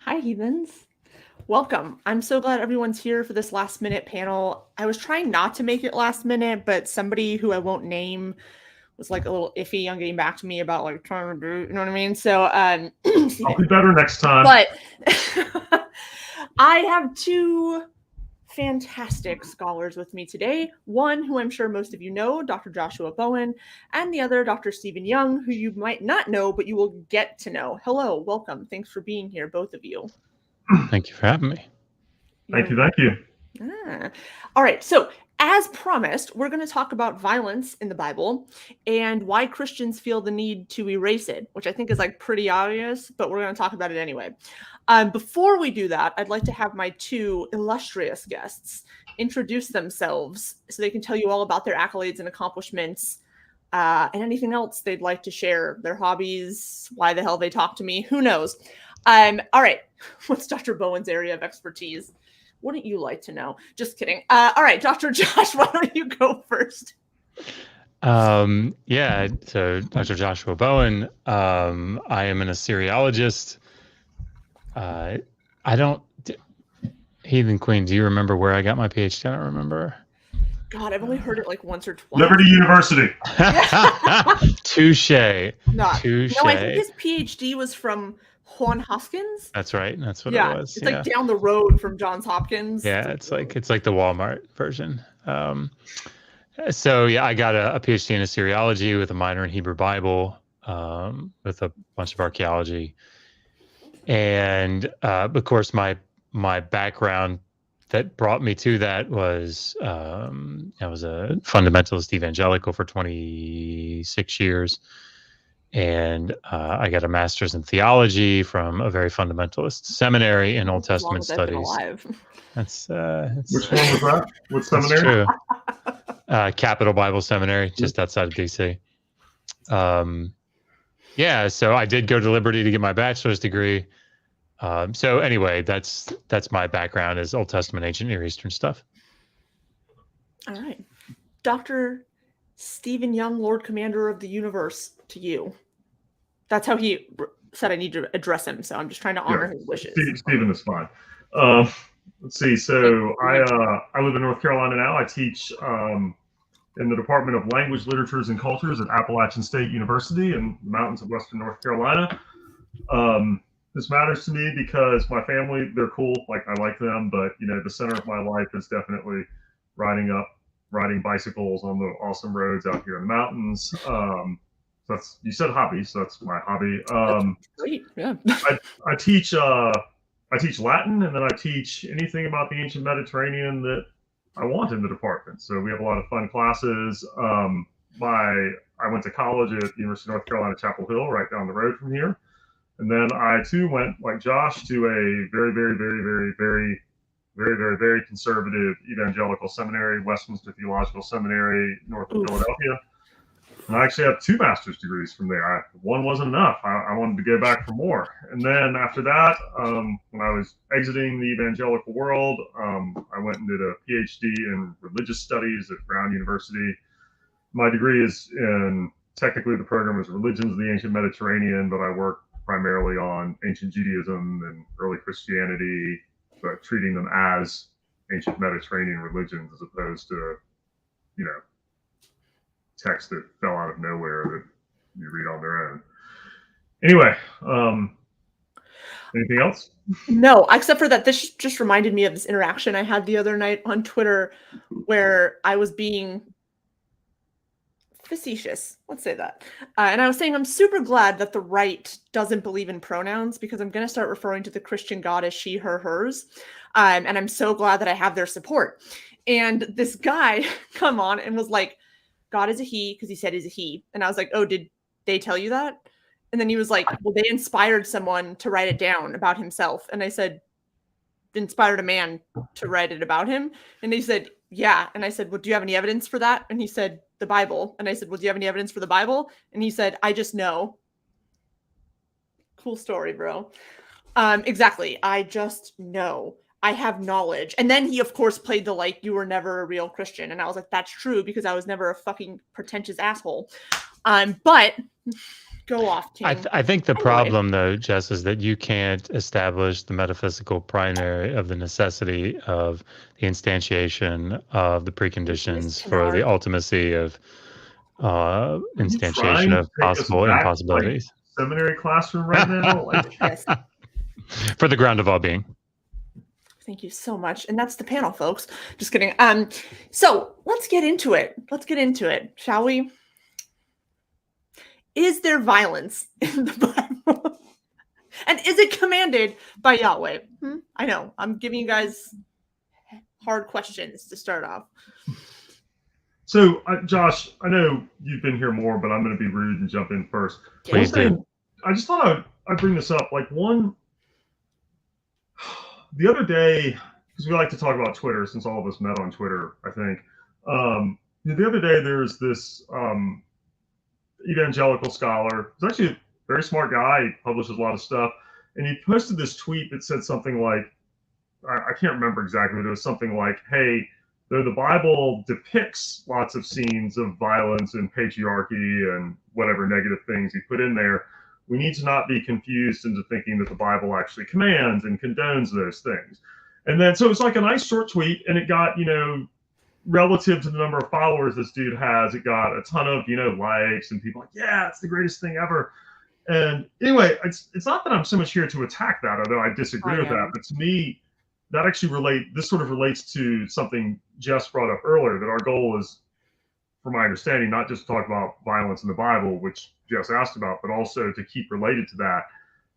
Hi, heathens. Welcome. I'm so glad everyone's here for this last minute panel. I was trying not to make it last minute, but somebody who I won't name was like a little iffy on getting back to me about like trying to do, you know what I mean? So, I'll be better next time. But I have two fantastic scholars with me today. One who I'm sure most of you know, Dr. Joshua Bowen, and the other, Dr. Stephen Young, who you might not know, but you will get to know. Hello, welcome. Thanks for being here, both of you. Thank you for having me. Thank you. All right, so as promised, we're going to talk about violence in the Bible and why Christians feel the need to erase it, which I think is like pretty obvious, but we're going to talk about it anyway. Before we do that, I'd like to have my two illustrious guests introduce themselves so they can tell you all about their accolades and accomplishments and anything else they'd like to share, their hobbies, why the hell they talk to me, who knows. All right, what's Dr. Bowen's area of expertise? Wouldn't you like to know? Just kidding. All right, Dr. Josh, why don't you go first? Yeah, so Dr. Joshua Bowen, I am an Assyriologist. Heathen Queen, do you remember where I got my PhD? I don't remember. God, I've only heard it like once or twice. Liberty University. Touche. Touche. No, I think his PhD was from Juan Hoskins. That's right. That's what it was. It's like down the road from Johns Hopkins. Yeah, it's like the Walmart version. So yeah, I got a PhD in Assyriology with a minor in Hebrew Bible, with a bunch of archaeology, and of course my background that brought me to that was I was a fundamentalist evangelical for 26 years. And I got a master's in theology from a very fundamentalist seminary in Old Testament studies. That's which one was that? What seminary? True. Capital Bible Seminary, just outside of DC. Yeah, so I did go to Liberty to get my bachelor's degree. So anyway, that's my background is Old Testament, ancient Near Eastern stuff. All right, Dr. Stephen Young, Lord Commander of the Universe, to you. That's how he said I need to address him, so I'm just trying to honor his wishes. Stephen is fine. Let's see. So I live in North Carolina now. I teach in the Department of Language, Literatures, and Cultures at Appalachian State University in the mountains of Western North Carolina. This matters to me because my family, they're cool. Like I like them, but the center of my life is definitely riding bicycles on the awesome roads out here in the mountains. You said hobby, so that's my hobby. Great, yeah. I teach Latin, and then I teach anything about the ancient Mediterranean that I want in the department. So we have a lot of fun classes. I went to college at the University of North Carolina, Chapel Hill, right down the road from here. And then I too went, like Josh, to a very, very, very, very, very, very, very, very conservative evangelical seminary, Westminster Theological Seminary, north of Philadelphia. And I actually have 2 master's degrees from there. One wasn't enough. I wanted to go back for more. And then after that, when I was exiting the evangelical world, I went and did a PhD in religious studies at Brown University. My degree is technically the program is Religions of the Ancient Mediterranean, but I work primarily on ancient Judaism and early Christianity, but treating them as ancient Mediterranean religions as opposed to, texts that fell out of nowhere that you read on their own. Anyway, anything else? No, except for that this just reminded me of this interaction I had the other night on Twitter where I was being facetious. Let's say that. And I was saying I'm super glad that the right doesn't believe in pronouns because I'm going to start referring to the Christian God as she, her, hers. And I'm so glad that I have their support. And this guy come on and was like, God is a he, because he said he's a he. And I was like, oh, did they tell you that? And then he was like, well, they inspired someone to write it down about himself. And I said, inspired a man to write it about him? And he said, yeah. And I said, well, do you have any evidence for that? And he said, the Bible. And I said, well, do you have any evidence for the Bible? And he said, I just know. Cool story, bro. Exactly. I just know. I have knowledge. And then he, of course, played the like, you were never a real Christian. And I was like, that's true because I was never a fucking pretentious asshole. But Go off, King. I think the Anyway. problem, though, Jess, is that you can't establish the metaphysical primary of the necessity of the instantiation of the preconditions for the ultimacy of instantiation of possible impossibilities. Like, seminary classroom right now? Like, Yes. For the ground of all being. Thank you so much. And that's the panel, folks. Just kidding. So let's get into it. Let's get into it, shall we? Is there violence in the Bible? And is it commanded by Yahweh? I know. I'm giving you guys hard questions to start off. So, Josh, I know you've been here more, but I'm going to be rude and jump in first. Please do. I just thought I'd bring this up. Like, the other day, because we like to talk about Twitter since all of us met on Twitter, I think. The other day, there's this evangelical scholar. He's actually a very smart guy. He publishes a lot of stuff. And he posted this tweet that said something like, I can't remember exactly, but it was something like, hey, though the Bible depicts lots of scenes of violence and patriarchy and whatever negative things he put in there, we need to not be confused into thinking that the Bible actually commands and condones those things. And then, so it's like a nice short tweet, and it got, relative to the number of followers this dude has, it got a ton of, likes, and people like, yeah, it's the greatest thing ever. And anyway, it's not that I'm so much here to attack that, although I disagree with that, but to me, that actually this sort of relates to something Jess brought up earlier, that our goal is, from my understanding, not just to talk about violence in the Bible, which Jess asked about, but also to keep related to that,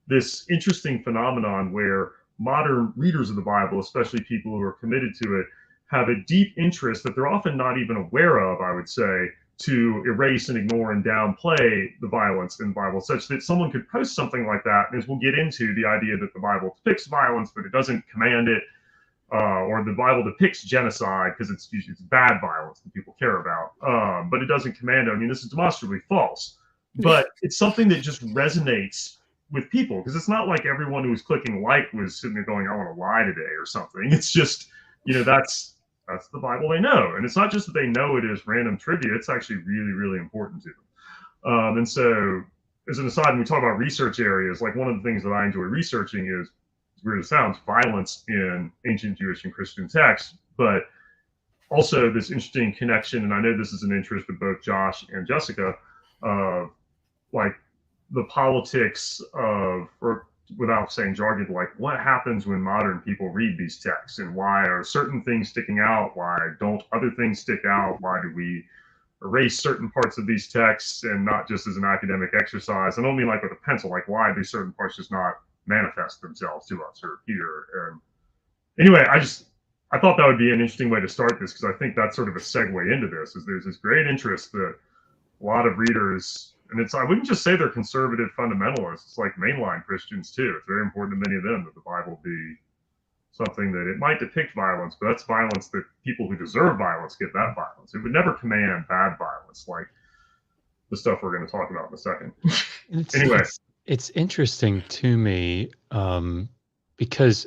this interesting phenomenon where modern readers of the Bible, especially people who are committed to it, have a deep interest that they're often not even aware of, I would say, to erase and ignore and downplay the violence in the Bible, such that someone could post something like that, and as we'll get into, the idea that the Bible depicts violence, but it doesn't command it, or the Bible depicts genocide because it's bad violence that people care about, but it doesn't command it. I mean, this is demonstrably false, but it's something that just resonates with people, because it's not like everyone who was clicking like was sitting there going, I want to lie today or something. It's just, that's the Bible they know. And it's not just that they know it is random trivia, it's actually really, really important to them. And so, as an aside, when we talk about research areas, like one of the things that I enjoy researching is, as weird as it sounds, violence in ancient Jewish and Christian texts, but also this interesting connection, and I know this is an interest of both Josh and Jessica, like the politics of, or without saying jargon, like what happens when modern people read these texts, and why are certain things sticking out? Why don't other things stick out? Why do we erase certain parts of these texts, and not just as an academic exercise? I don't mean like with a pencil, like why do certain parts just not manifest themselves to us or appear? And anyway, I thought that would be an interesting way to start this, because I think that's sort of a segue into this, is there's this great interest that a lot of readers, and I wouldn't just say they're conservative fundamentalists, it's like mainline Christians too. It's very important to many of them that the Bible be something that it might depict violence, but that's violence that people who deserve violence get that violence. It would never command bad violence, like the stuff we're going to talk about in a second. Anyway. It's interesting to me because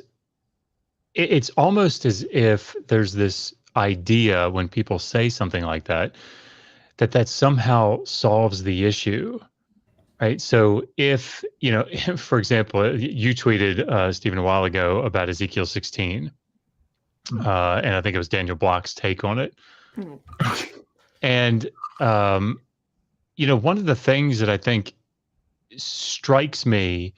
it's almost as if there's this idea when people say something like that, that somehow solves the issue, right? So if, for example, you tweeted, Stephen, a while ago about Ezekiel 16, and I think it was Daniel Block's take on it. And, one of the things that I think strikes me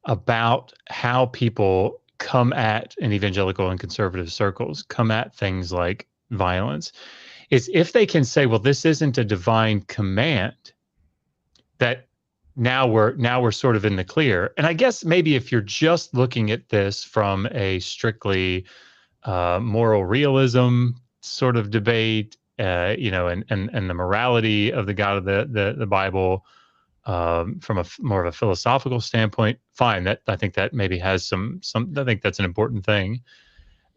about how people come at, in evangelical and conservative circles, come at things like violence, is if they can say, well, this isn't a divine command, that now we're sort of in the clear. And I guess maybe if you're just looking at this from a strictly moral realism sort of debate, and the morality of the God of the Bible, from a more of a philosophical standpoint, fine. That I think that maybe has some. I think that's an important thing,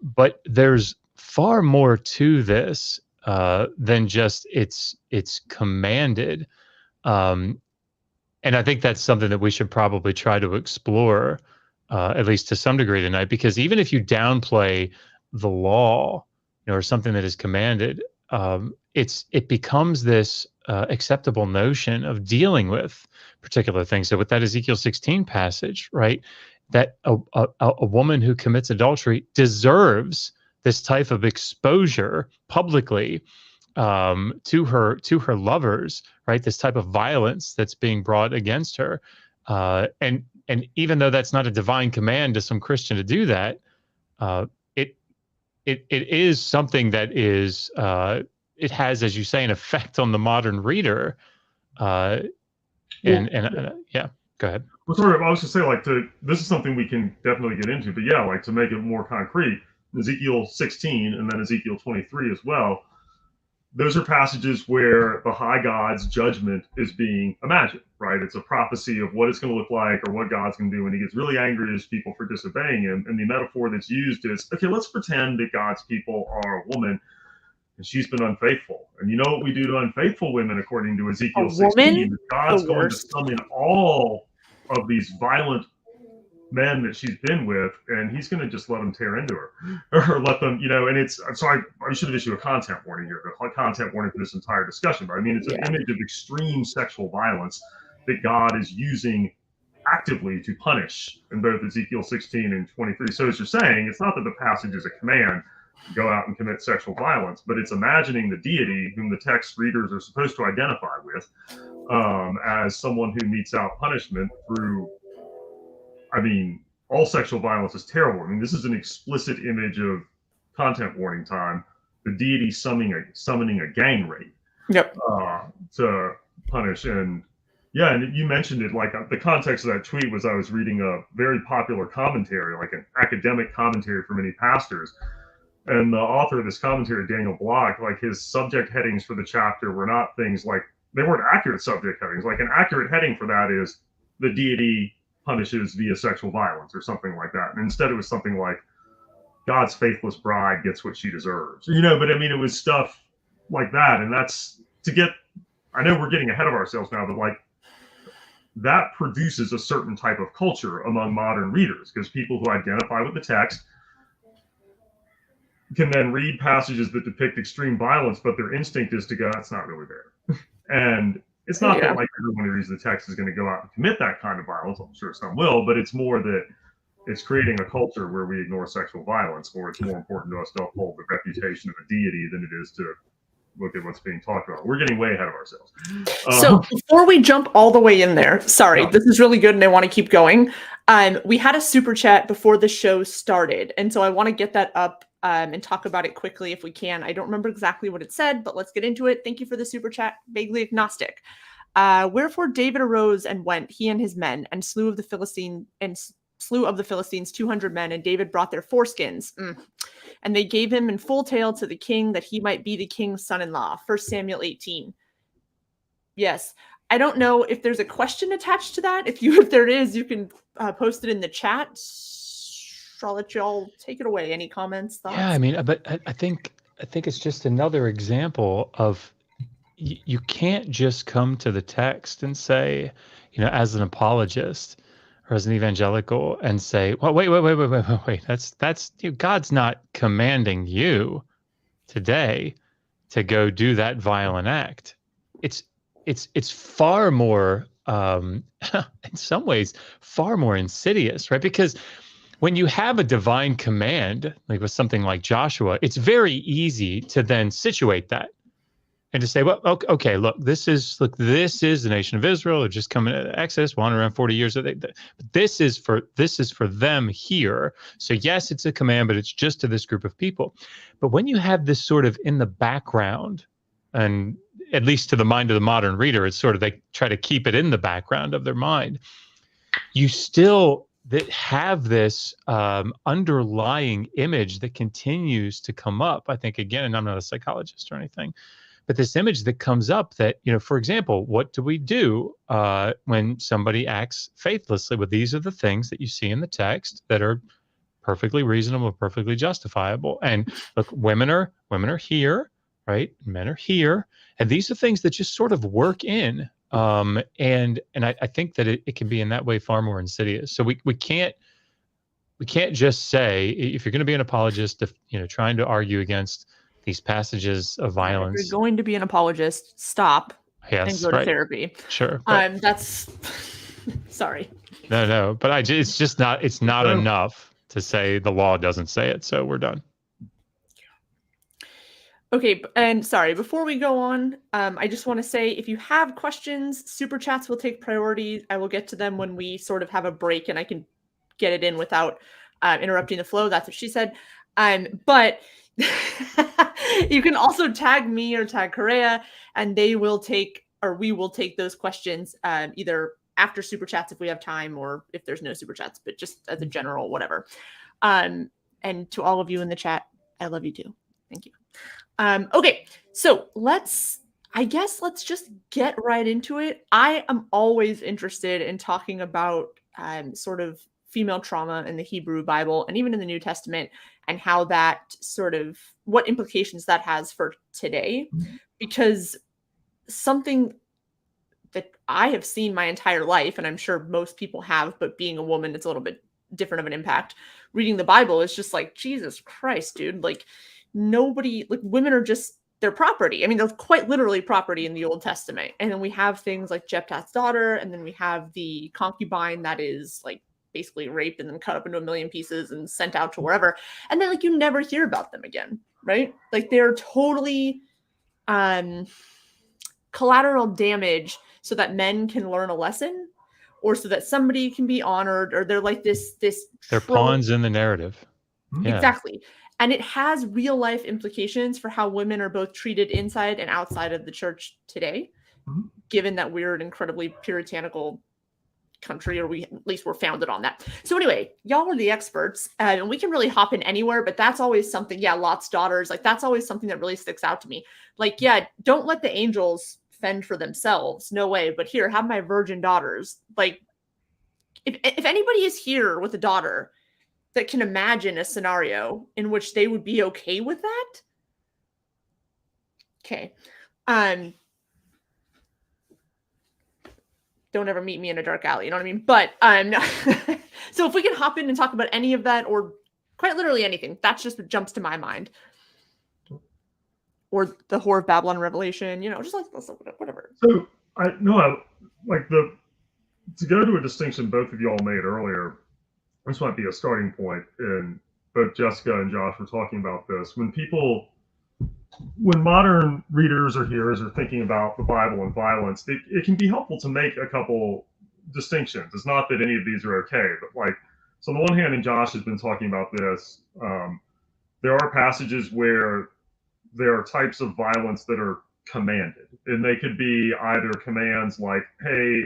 but there's far more to this than just it's commanded, and I think that's something that we should probably try to explore, at least to some degree tonight. Because even if you downplay the law, or something that is commanded, it becomes this acceptable notion of dealing with particular things. So with that Ezekiel 16 passage, right, that a woman who commits adultery deserves this type of exposure publicly to her lovers, right? This type of violence that's being brought against her, and even though that's not a divine command to some Christian to do that, it is something that is it has, as you say, an effect on the modern reader. Yeah, go ahead. Well, sort of, I was just say, like, this is something we can definitely get into, but yeah, like to make it more concrete, Ezekiel 16 and then Ezekiel 23 as well. Those are passages where the high God's judgment is being imagined, right? It's a prophecy of what it's going to look like or what God's going to do when he gets really angry at his people for disobeying him. And the metaphor that's used is, okay, let's pretend that God's people are a woman and she's been unfaithful. And you know what we do to unfaithful women, according to Ezekiel 16? God's going to summon all of these violent men that she's been with, and he's going to just let them tear into her or let them, and it's, I'm sorry, I should have issued a content warning here, the content warning for this entire discussion, but I mean, it's an image of extreme sexual violence that God is using actively to punish in both Ezekiel 16 and 23. So as you're saying, it's not that the passage is a command to go out and commit sexual violence, but it's imagining the deity whom the text readers are supposed to identify with as someone who metes out punishment through, I mean, all sexual violence is terrible. I mean, this is an explicit image of content warning time. The deity summoning a gang rape. Yep. To punish. And yeah, and you mentioned it, like the context of that tweet was I was reading a very popular commentary, like an academic commentary for many pastors. And the author of this commentary, Daniel Block, like his subject headings for the chapter were not things like, they weren't accurate subject headings. Like an accurate heading for that is the deity punishes via sexual violence or something like that. And instead it was something like God's faithless bride gets what she deserves, but I mean, it was stuff like that. And that's I know we're getting ahead of ourselves now, but like that produces a certain type of culture among modern readers, because people who identify with the text can then read passages that depict extreme violence, but their instinct is to go, that's not really there. And it's not that like everyone who reads the text is going to go out and commit that kind of violence. I'm sure some will, but it's more that it's creating a culture where we ignore sexual violence, or it's more important to us to uphold the reputation of a deity than it is to look at what's being talked about. We're getting way ahead of ourselves. So before we jump all the way in there, sorry, this is really good and I want to keep going. We had a super chat before the show started, and so I want to get that up and talk about it quickly if we can. I don't remember exactly what it said, but let's get into it. Thank you for the super chat, vaguely agnostic. Wherefore David arose and went, he and his men, and slew of the Philistines 200 men, and David brought their foreskins. And they gave him in full tale to the king, that he might be the king's son-in-law. 1 Samuel 18. Yes. I don't know if there's a question attached to that. If there is, you can post it in the chat. I'll let y'all take it away. Any comments, thoughts? Yeah, I mean, but I think it's just another example of you can't just come to the text and say, as an apologist or as an evangelical, and say, well, wait. That's God's not commanding you today to go do that violent act. It's far more, in some ways, far more insidious, right? Because when you have a divine command, like with something like Joshua, it's very easy to then situate that and to say, well, okay, look, this is the nation of Israel. They're just coming to Exodus, wandering around 40 years. But this is for them here. So yes, it's a command, but it's just to this group of people. But when you have this sort of in the background, and at least to the mind of the modern reader, it's sort of, they try to keep it in the background of their mind. You still that have this underlying image that continues to come up. I think, again, and I'm not a psychologist or anything, but this image that comes up that, for example, what do we do when somebody acts faithlessly? Well, these are the things that you see in the text that are perfectly reasonable, perfectly justifiable. And look, women are here, right? Men are here. And these are things that just sort of work in. And I think that it can be in that way far more insidious. So we can't just say, if you're going to be an apologist, if trying to argue against these passages of violence, if you're going to be an apologist, stop and Yes, go to right. therapy. Sure. But That's sorry. no. But it's just not. It's not No. enough to say the law doesn't say it. So we're done. Okay, and sorry, before we go on, I just want to say if you have questions, super chats will take priority. I will get to them when we sort of have a break and I can get it in without interrupting the flow. That's what she said. But you can also tag me or tag Correa, and they will take, or we will take those questions either after super chats if we have time, or if there's no super chats, but just as a general whatever. And to all of you in the chat, I love you too. Thank you. Okay, so let's just get right into it. I am always interested in talking about sort of female trauma in the Hebrew Bible and even in the New Testament, and how that sort of, what implications that has for today, because something that I have seen my entire life, and I'm sure most people have, but being a woman, it's a little bit different of an impact. Reading the Bible is just like, Jesus Christ, dude, like, nobody, like, women are just, they're property. I mean, they're quite literally property in the Old Testament. And then we have things like Jephthah's daughter, and then we have the concubine that is like basically raped and then cut up into a million pieces and sent out to wherever. And then like you never hear about them again, right? Like they're totally collateral damage so that men can learn a lesson, or so that somebody can be honored, or they're like this They're pawns in the narrative. Yeah. Exactly. And it has real life implications for how women are both treated inside and outside of the church today, given that we're an incredibly puritanical country, or we at least were founded on that. So anyway, y'all are the experts, and we can really hop in anywhere, but that's always something. Yeah, Lot's daughters, like that's always something that really sticks out to me. Like, yeah, don't let the angels fend for themselves. No way. But here, have my virgin daughters. Like, if anybody is here with a daughter that can imagine a scenario in which they would be okay with that. Okay. Don't ever meet me in a dark alley, you know what I mean? But so if we can hop in and talk about any of that, or quite literally anything, that's just what jumps to my mind. Or the Whore of Babylon Revelation, you know, just like whatever. So to go to a distinction both of y'all made earlier, this might be a starting point, and both Jessica and Josh were talking about this. When modern readers or hearers are thinking about the Bible and violence, it can be helpful to make a couple distinctions. It's not that any of these are okay, but like, so on the one hand, and Josh has been talking about this, there are passages where there are types of violence that are commanded, and they could be either commands like, hey,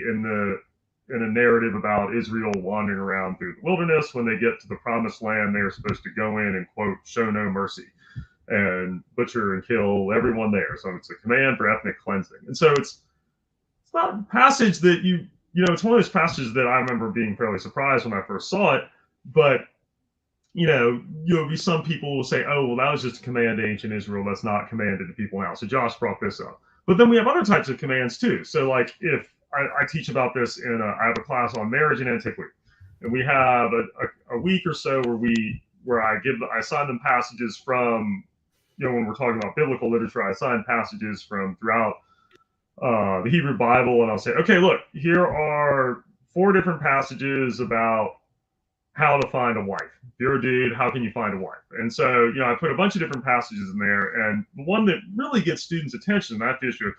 in a narrative about Israel wandering around through the wilderness, when they get to the promised land, they are supposed to go in and, quote, show no mercy and butcher and kill everyone there. So it's a command for ethnic cleansing. And so it's not a passage that it's one of those passages that I remember being fairly surprised when I first saw it. But, some people will say, oh, well, that was just a command to ancient Israel. That's not commanded to people now. So Josh brought this up. But then we have other types of commands too. So like if I teach about this I have a class on marriage and antiquity, and we have a week or so where I assign them passages from, when we're talking about biblical literature, I assign passages from throughout the Hebrew Bible, and I'll say, okay, look, here are 4 different passages about how to find a wife. If you're a dude, how can you find a wife? And so, I put a bunch of different passages in there, and the one that really gets students' attention, and I have to issue a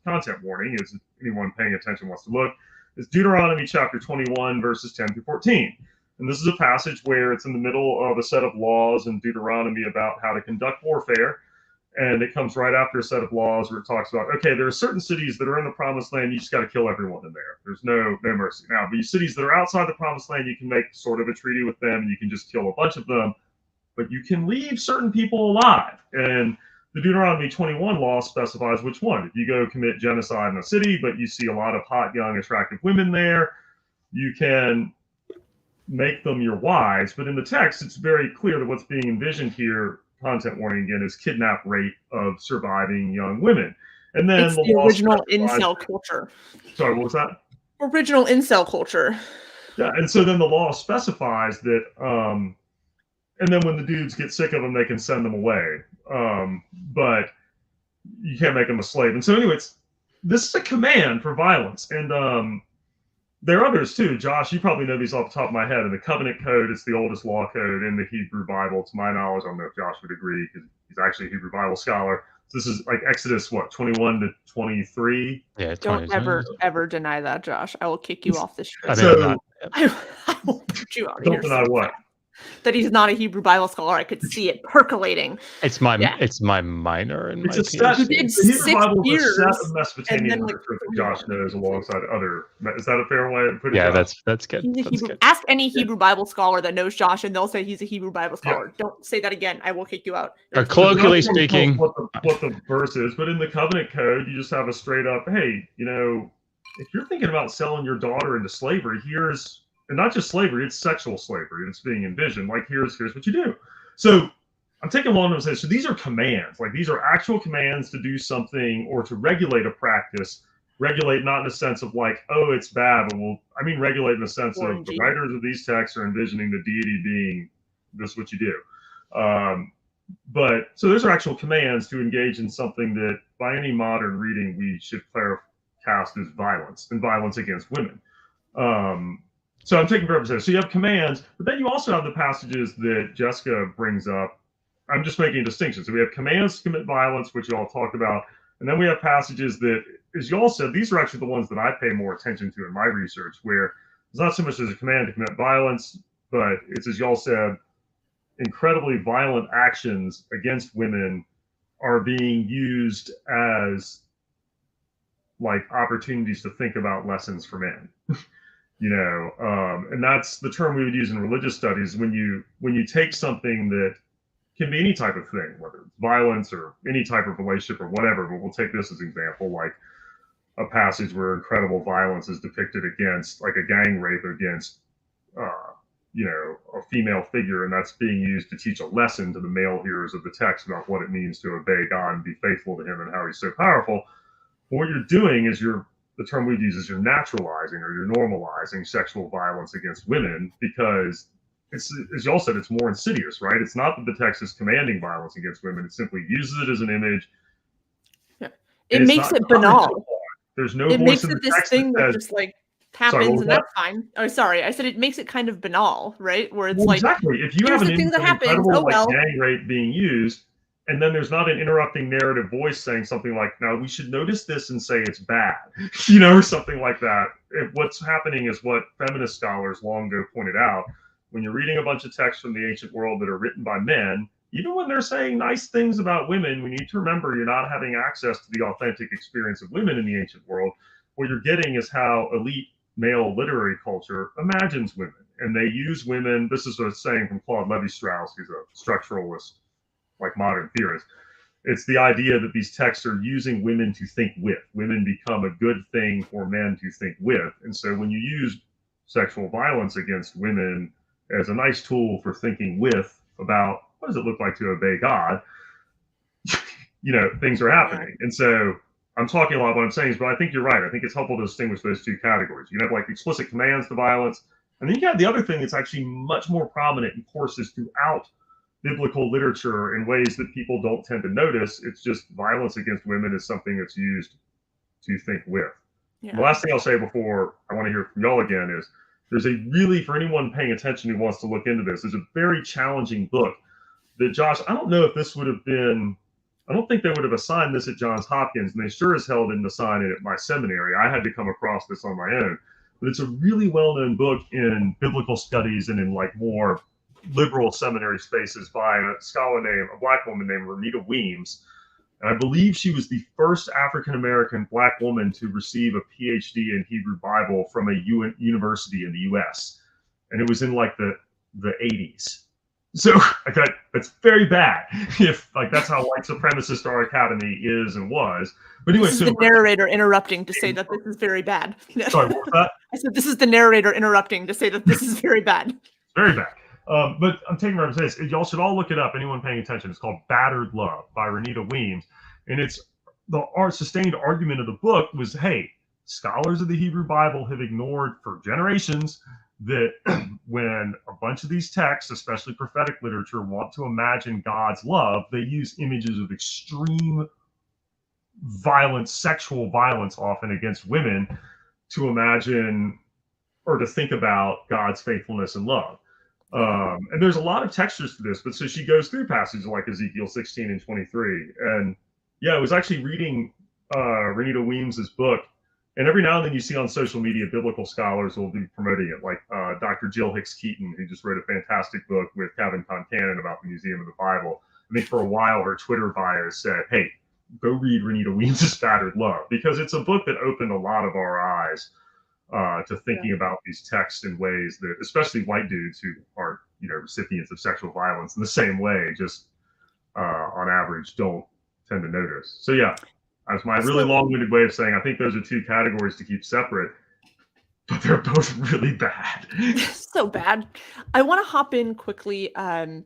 content warning, is if anyone paying attention wants to look, is Deuteronomy chapter 21, verses 10 through 14. And this is a passage where it's in the middle of a set of laws in Deuteronomy about how to conduct warfare. And it comes right after a set of laws where it talks about, okay, there are certain cities that are in the promised land, you just got to kill everyone in there. There's no mercy. Now, these cities that are outside the promised land, you can make sort of a treaty with them, and you can just kill a bunch of them, but you can leave certain people alive. And the Deuteronomy 21 law specifies which one. If you go commit genocide in a city, but you see a lot of hot, young, attractive women there, you can make them your wives. But in the text, it's very clear that what's being envisioned here, content warning again, is kidnap, rape of surviving young women. And then it's the original incel culture. Sorry, what was that? Original incel culture. Yeah, and so then the law specifies that, and then when the dudes get sick of them, they can send them away. But you can't make them a slave. And so anyways, this is a command for violence. And there are others too. Josh, you probably know these off the top of my head. In the Covenant Code, it's the oldest law code in the Hebrew Bible, to my knowledge. I don't know if Josh would agree because he's actually a Hebrew Bible scholar. So this is like Exodus, what, 21 to 23? Yeah, Don't ever deny that, Josh. I will kick you off the show. I mean, So I will put you out of don't here. deny what? That he's not a Hebrew Bible scholar. I could see it percolating. It's my minor and It's my a set. You PhD. did The Hebrew 6 Bible is a years, set of and Mesopotamian then, like, literature that 3 Josh more. knows alongside other. Is that a fair way to put it? Yeah, Josh? that's good. He's a That's Hebrew. good. Ask any Hebrew Bible scholar that knows Josh, and they'll say he's a Hebrew Bible Yeah. scholar. Don't say that again. I will kick you out. Colloquially It's not speaking, what the verse is, but in the Covenant Code, you just have a straight up, hey, if you're thinking about selling your daughter into slavery, and not just slavery, it's sexual slavery that's being envisioned. Like here's what you do. So I'm taking long to say, so these are commands. Like these are actual commands to do something or to regulate a practice. Regulate not in the sense of like, oh, it's bad, but regulate in the sense of the writers of these texts are envisioning the deity being this is what you do. But so those are actual commands to engage in something that by any modern reading we should cast as violence and violence against women. So I'm taking representation. So you have commands, but then you also have the passages that Jessica brings up. I'm just making a distinction. So we have commands to commit violence, which you all talked about. And then we have passages that, as you all said, these are actually the ones that I pay more attention to in my research, where it's not so much as a command to commit violence, but it's, as y'all said, incredibly violent actions against women are being used as like opportunities to think about lessons for men. And that's the term we would use in religious studies when you take something that can be any type of thing, whether it's violence or any type of relationship or whatever, but we'll take this as an example, like a passage where incredible violence is depicted against, like a gang rape against a female figure, and that's being used to teach a lesson to the male hearers of the text about what it means to obey God and be faithful to him and how he's so powerful. What you're doing is the term we'd use is you're naturalizing or you're normalizing sexual violence against women, because it's, as y'all said, it's more insidious, right? It's not that the text is commanding violence against women. It simply uses it as an image. Yeah. It makes it banal. There's no it voice makes in it the this text thing that says, just like happens, sorry, and that's fine. Oh, sorry. I said it makes it kind of banal, right? Where it's exactly. If you have an incredible gang rape being used, and then there's not an interrupting narrative voice saying something like, now we should notice this and say it's bad, or something like that. What's happening is what feminist scholars long ago pointed out. When you're reading a bunch of texts from the ancient world that are written by men, even when they're saying nice things about women, we need to remember you're not having access to the authentic experience of women in the ancient world. What you're getting is how elite male literary culture imagines women. And they use women. This is a saying from Claude Levi-Strauss, who's a structuralist, like modern theorist. It's the idea that these texts are using women to think with. Women become a good thing for men to think with. And so when you use sexual violence against women as a nice tool for thinking with about what does it look like to obey God, things are happening. And so I'm talking a lot. What I'm saying is, but I think you're right. I think it's helpful to distinguish those two categories. You have like explicit commands to violence, and then you have the other thing that's actually much more prominent in courses throughout biblical literature in ways that people don't tend to notice. It's just violence against women is something that's used to think with. Yeah. The last thing I'll say before I want to hear from y'all again is there's a really, for anyone paying attention who wants to look into this, there's a very challenging book that Josh, I don't know if this would have been, I don't think they would have assigned this at Johns Hopkins, and they sure as hell didn't assign it at my seminary. I had to come across this on my own. But it's a really well-known book in biblical studies and in like more liberal seminary spaces by a black woman named Renita Weems. And I believe she was the first African-American black woman to receive a PhD in Hebrew Bible from a university in the US. And it was in like the 80s. So I thought that's very bad if like that's how white supremacist our academy is and was. But anyway, this is the narrator interrupting to say that this is very bad. Sorry, what was that? I said this is the narrator interrupting to say that this is very bad. Very bad. But I'm taking reference. Y'all should all look it up. Anyone paying attention. It's called Battered Love by Renita Weems. And it's the sustained argument of the book was, hey, scholars of the Hebrew Bible have ignored for generations that when a bunch of these texts, especially prophetic literature, want to imagine God's love, they use images of extreme violence, sexual violence often against women, to imagine or to think about God's faithfulness and love. And there's a lot of textures to this, but so she goes through passages like Ezekiel 16 and 23. And yeah, I was actually reading Renita Weems's book, and every now and then you see on social media, biblical scholars will be promoting it, like Dr. Jill Hicks Keaton, who just wrote a fantastic book with Kevin Concannon about the Museum of the Bible. I think for a while her Twitter bio said, hey, go read Renita Weems's Battered Love, because it's a book that opened a lot of our eyes to thinking about these texts in ways that, especially white dudes who aren't, recipients of sexual violence in the same way, just on average don't tend to notice. So yeah, that's my really long-winded way of saying I think those are two categories to keep separate, but they're both really bad. So bad. I want to hop in quickly to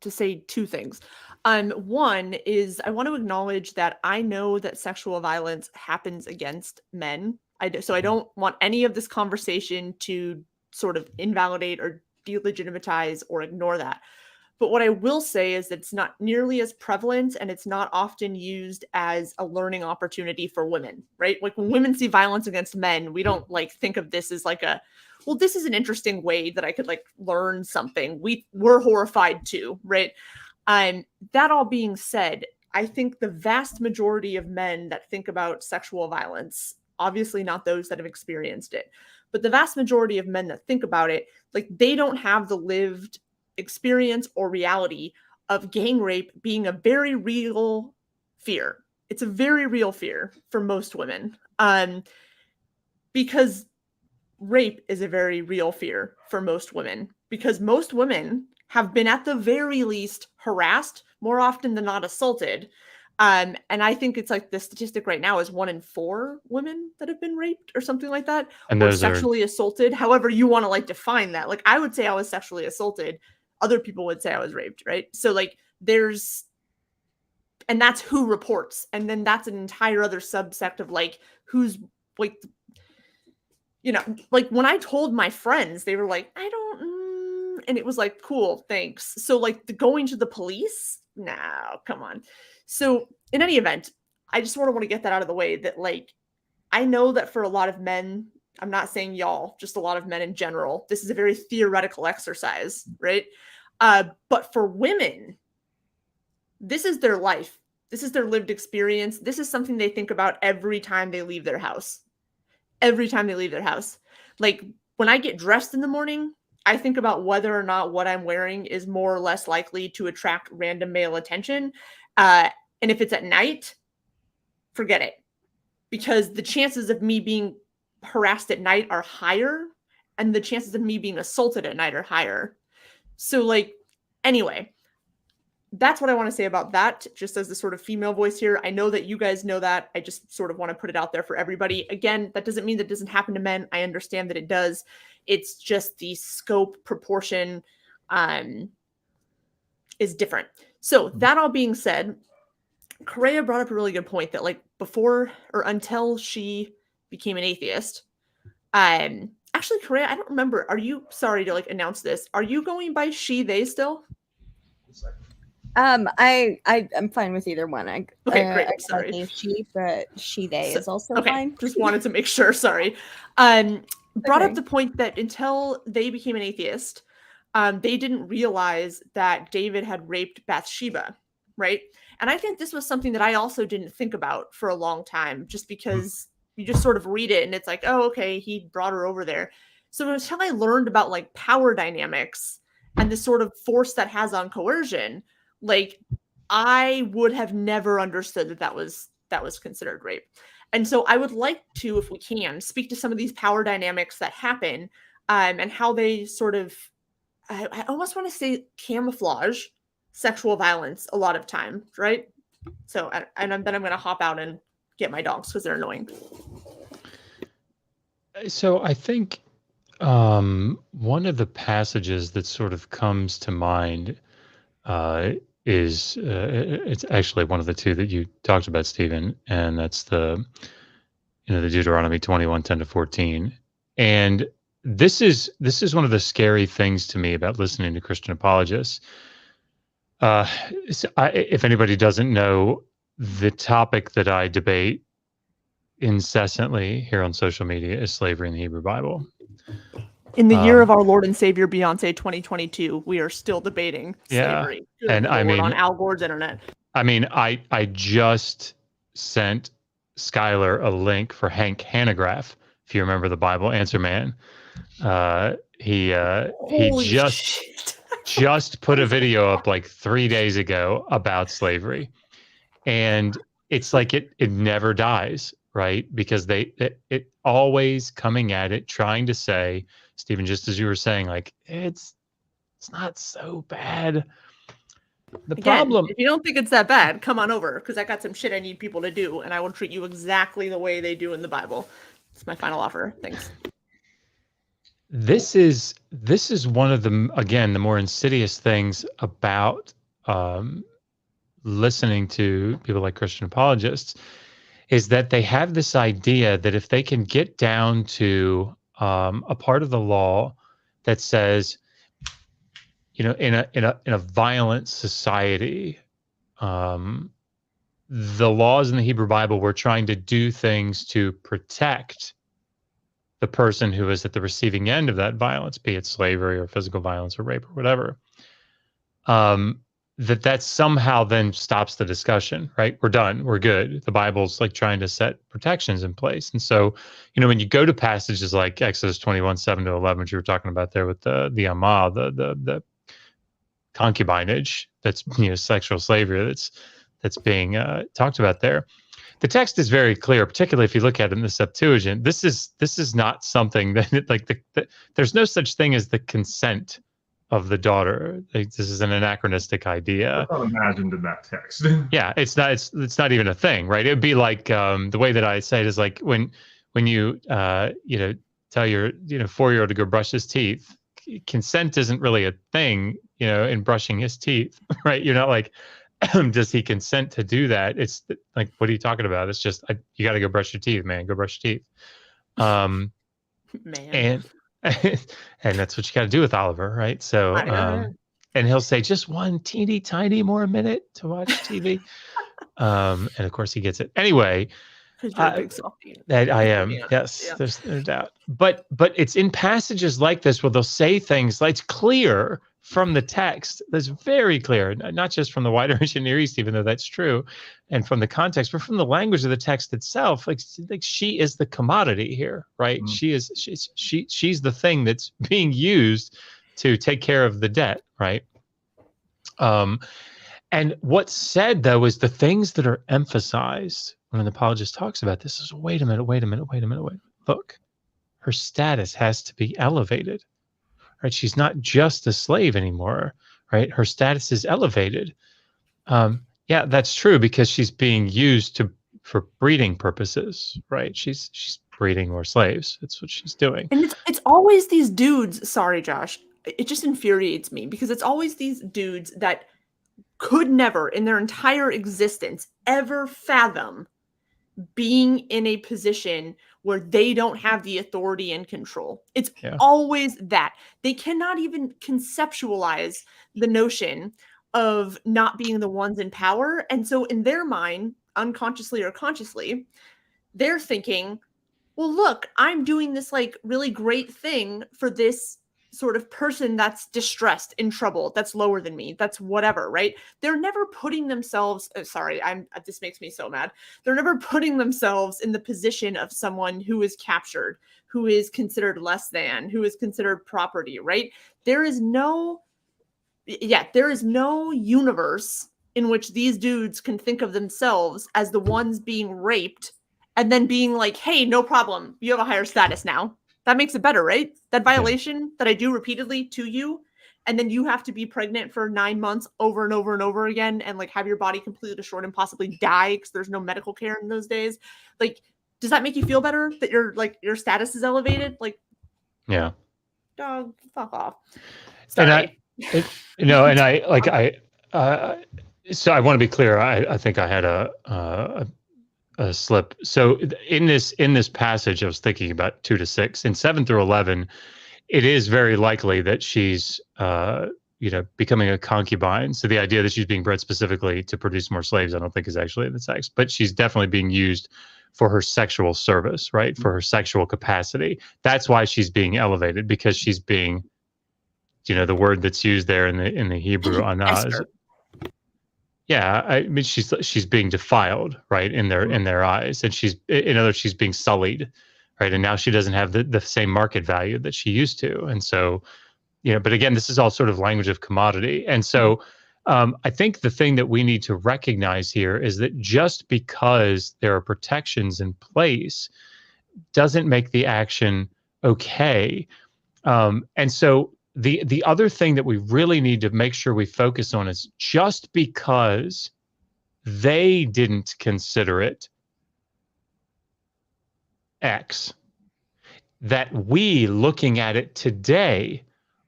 say two things. One is I want to acknowledge that I know that sexual violence happens against men. So I don't want any of this conversation to sort of invalidate or delegitimize or ignore that. But what I will say is that it's not nearly as prevalent, and it's not often used as a learning opportunity for women, right? Like when women see violence against men, we don't like think of this as like well, this is an interesting way that I could like learn something. We're horrified too, right? That all being said, I think the vast majority of men that think about sexual violence, obviously not those that have experienced it, but the vast majority of men that think about it, like they don't have the lived experience or reality of gang rape being a very real fear. It's a very real fear for most women, because rape is a very real fear for most women, because most women have been at the very least harassed, more often than not assaulted. And I think it's like the statistic right now is 1 in 4 women that have been raped or something like that, And or those sexually assaulted. However you want to like define that. Like I would say I was sexually assaulted. Other people would say I was raped, right? So like and that's who reports. And then that's an entire other subsect of like who's like, like when I told my friends, they were like, I don't, and it was like, cool, thanks. So like going to the police, no, come on. So in any event, I just want to get that out of the way, that like, I know that for a lot of men, I'm not saying y'all, just a lot of men in general, this is a very theoretical exercise, right? But for women, this is their life. This is their lived experience. This is something they think about every time they leave their house. Every time they leave their house. Like when I get dressed in the morning, I think about whether or not what I'm wearing is more or less likely to attract random male attention. And if it's at night, forget it. Because the chances of me being harassed at night are higher, and the chances of me being assaulted at night are higher. So like, anyway, that's what I want to say about that, just as the sort of female voice here. I know that you guys know that. I just sort of want to put it out there for everybody. Again, that doesn't mean that it doesn't happen to men. I understand that it does. It's just the scope proportion is different. So that all being said, Correa brought up a really good point that like before or until she became an atheist, actually, Correa, I don't remember. Are you, sorry to like announce this, are you going by she, they still? I'm fine with either one. Okay, great. I Sorry. think she, but she, they is also okay, fine. Just wanted to make sure. Sorry. Brought up the point that until they became an atheist, they didn't realize that David had raped Bathsheba, right? And I think this was something that I also didn't think about for a long time, just because you just sort of read it and it's like, oh, okay, he brought her over there. So until I learned about like power dynamics and the sort of force that has on coercion, like I would have never understood that was considered rape. And so I would like to, if we can, speak to some of these power dynamics that happen, and how they sort of, I almost want to say camouflage sexual violence a lot of time, right? So, and then I'm going to hop out and get my dogs because they're annoying. So I think one of the passages that sort of comes to mind is it's actually one of the two that you talked about, Stephen, and that's the Deuteronomy 21:10-14. And this is one of the scary things to me about listening to Christian apologists. If anybody doesn't know, the topic that I debate incessantly here on social media is slavery in the Hebrew Bible. In the year of our Lord and Savior Beyonce 2022, we are still debating slavery. Good And Lord, I mean, on Al Gore's internet. I mean, I just sent Skylar a link for Hank Hanegraaff, if you remember the Bible Answer Man. He Holy shit. just put a video up like 3 days ago about slavery, and it's like it never dies, right? Because it always coming at it, trying to say, Stephen, just as you were saying, like it's not so bad. The problem, if you don't think it's that bad, come on over, because I got some shit I need people to do, and I will treat you exactly the way they do in the Bible. It's my final offer. Thanks. This is one of the, again, the more insidious things about listening to people like Christian apologists, is that they have this idea that if they can get down to a part of the law that says, you know, in a violent society, the laws in the Hebrew Bible were trying to do things to protect the person who is at the receiving end of that violence, be it slavery or physical violence or rape or whatever, that somehow then stops the discussion, right? We're done. We're good. The Bible's like trying to set protections in place. And so, you know, when you go to passages like Exodus 21:7-11, which you were talking about there with the Amah, the concubinage, that's, you know, sexual slavery that's being talked about there. The text is very clear, particularly if you look at it in the Septuagint. This is not something that like there's no such thing as the consent of the daughter. Like, this is an anachronistic idea. It's not imagined in that text. Yeah, it's not even a thing, right? It would be like the way that I say it is like when you you know, tell your 4-year-old to go brush his teeth. Consent isn't really a thing, you know, in brushing his teeth, right? You're not like, does he consent to do that? It's like, what are you talking about? It's just, you got to go brush your teeth, man. Go brush your teeth. Man. And that's what you got to do with Oliver, right? So, and he'll say, just one teeny tiny more minute to watch TV. And of course he gets it. Anyway, Because you're a big softie. I am. Yes, yeah. There's no doubt. But it's in passages like this where they'll say things like, it's clear from the text. That's very clear, not just from the wider ancient Near East, even though that's true, and from the context, but from the language of the text itself. Like she is the commodity here, right? Mm-hmm. She's the thing that's being used to take care of the debt, right? And what's said though is the things that are emphasized when an apologist talks about this is, wait a minute. Look, her status has to be elevated, right? She's not just a slave anymore, right? Her status is elevated. Yeah, that's true, because she's being used for breeding purposes, right? She's breeding more slaves. That's what she's doing. And it's always these dudes. Sorry, Josh. It just infuriates me because it's always these dudes that could never in their entire existence ever fathom being in a position where they don't have the authority and control. It's always that. They cannot even conceptualize the notion of not being the ones in power. And so in their mind, unconsciously or consciously, they're thinking, well, look, I'm doing this like really great thing for this sort of person that's distressed, in trouble, that's lower than me, that's whatever, right? They're never putting themselves, this makes me so mad. They're never putting themselves in the position of someone who is captured, who is considered less than, who is considered property, right? There is no universe in which these dudes can think of themselves as the ones being raped and then being like, hey, no problem, you have a higher status now. That makes it better, right? That violation that I do repeatedly to you, and then you have to be pregnant for 9 months over and over and over again, and like have your body completely destroyed and possibly die because there's no medical care in those days. Like, does that make you feel better that your status is elevated? Like, yeah, dog, fuck off. Sorry. So I want to be clear. I think I had a slip. So in this passage, I was thinking about 2-6. In 7-11, it is very likely that she's becoming a concubine. So the idea that she's being bred specifically to produce more slaves, I don't think is actually in the text, but she's definitely being used for her sexual service, right? For her sexual capacity. That's why she's being elevated, because she's being, the word that's used there in the Hebrew, anaz. Yeah, I mean she's being defiled, right, in their eyes, and in other words, she's being sullied, right, and now she doesn't have the same market value that she used to, and so, but again, this is all sort of language of commodity, and so I think the thing that we need to recognize here is that just because there are protections in place doesn't make the action okay, and so the other thing that we really need to make sure we focus on is just because they didn't consider it X, that we looking at it today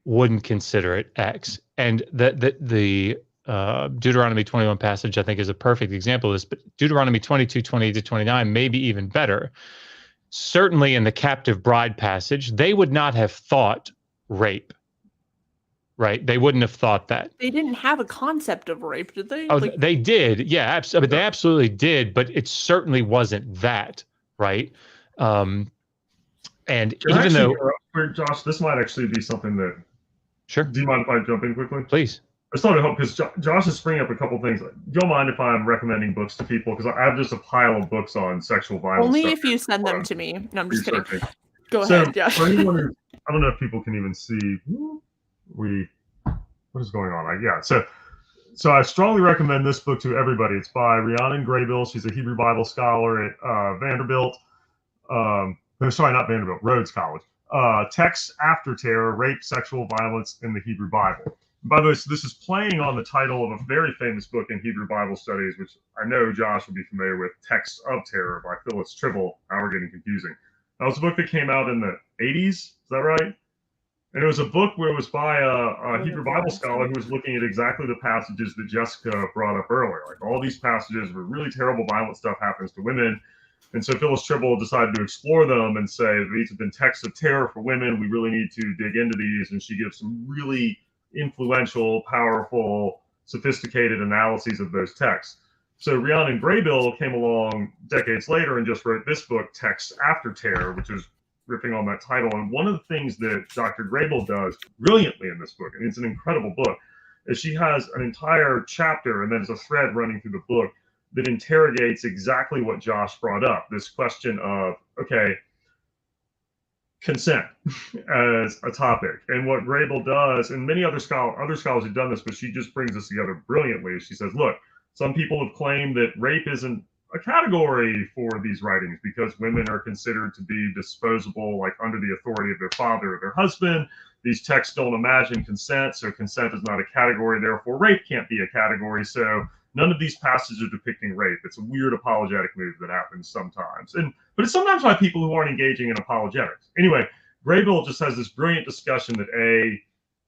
wouldn't consider it X. And the Deuteronomy 21 passage, I think, is a perfect example of this, but Deuteronomy 22, 28 to 29 may be even better. Certainly in the captive bride passage, they would not have thought rape. Right, they wouldn't have thought that. They didn't have a concept of rape, did they? Oh, they did. Yeah, absolutely. They absolutely did, but it certainly wasn't that, right? And even though, Josh, this might actually be something that. Sure. Do you mind if I jump in quickly? Please. I just thought to help because Josh is bringing up a couple things. Do you mind if I'm recommending books to people? Because I have just a pile of books on sexual violence. Only if you send them to me. No, I'm just kidding. Go so ahead, Josh. For anyone who, I don't know if people can even see. What is going on? So I strongly recommend this book to everybody. It's by Rhiannon Graybill. She's a Hebrew Bible scholar at Vanderbilt. No, sorry, not Vanderbilt, Rhodes College. Texts After Terror, Rape, Sexual Violence in the Hebrew Bible. And by the way, so this is playing on the title of a very famous book in Hebrew Bible studies, which I know Josh would be familiar with, Texts of Terror by Phyllis Tribble. Now we're getting confusing. That was a book that came out in the 80s. Is that right? And it was a book where it was by a Hebrew Bible scholar who was looking at exactly the passages that Jessica brought up earlier. Like all these passages where really terrible violent stuff happens to women. And so Phyllis Tribble decided to explore them and say, these have been texts of terror for women. We really need to dig into these. And she gives some really influential, powerful, sophisticated analyses of those texts. So Rhiannon Graybill came along decades later and just wrote this book, Texts After Terror, which is ripping on that title. And one of the things that Dr. Graybill does brilliantly in this book, and it's an incredible book, is she has an entire chapter and then there's a thread running through the book that interrogates exactly what Josh brought up, this question of, okay, consent as a topic. And what Graybill does, and many other scholars have done this, but she just brings this together brilliantly. She says, look, some people have claimed that rape isn't a category for these writings because women are considered to be disposable, like under the authority of their father or their husband. These texts don't imagine consent, so consent is not a category, therefore rape can't be a category. So none of these passages are depicting rape. It's a weird apologetic move that happens sometimes. But it's sometimes by people who aren't engaging in apologetics. Anyway, Graybill just has this brilliant discussion that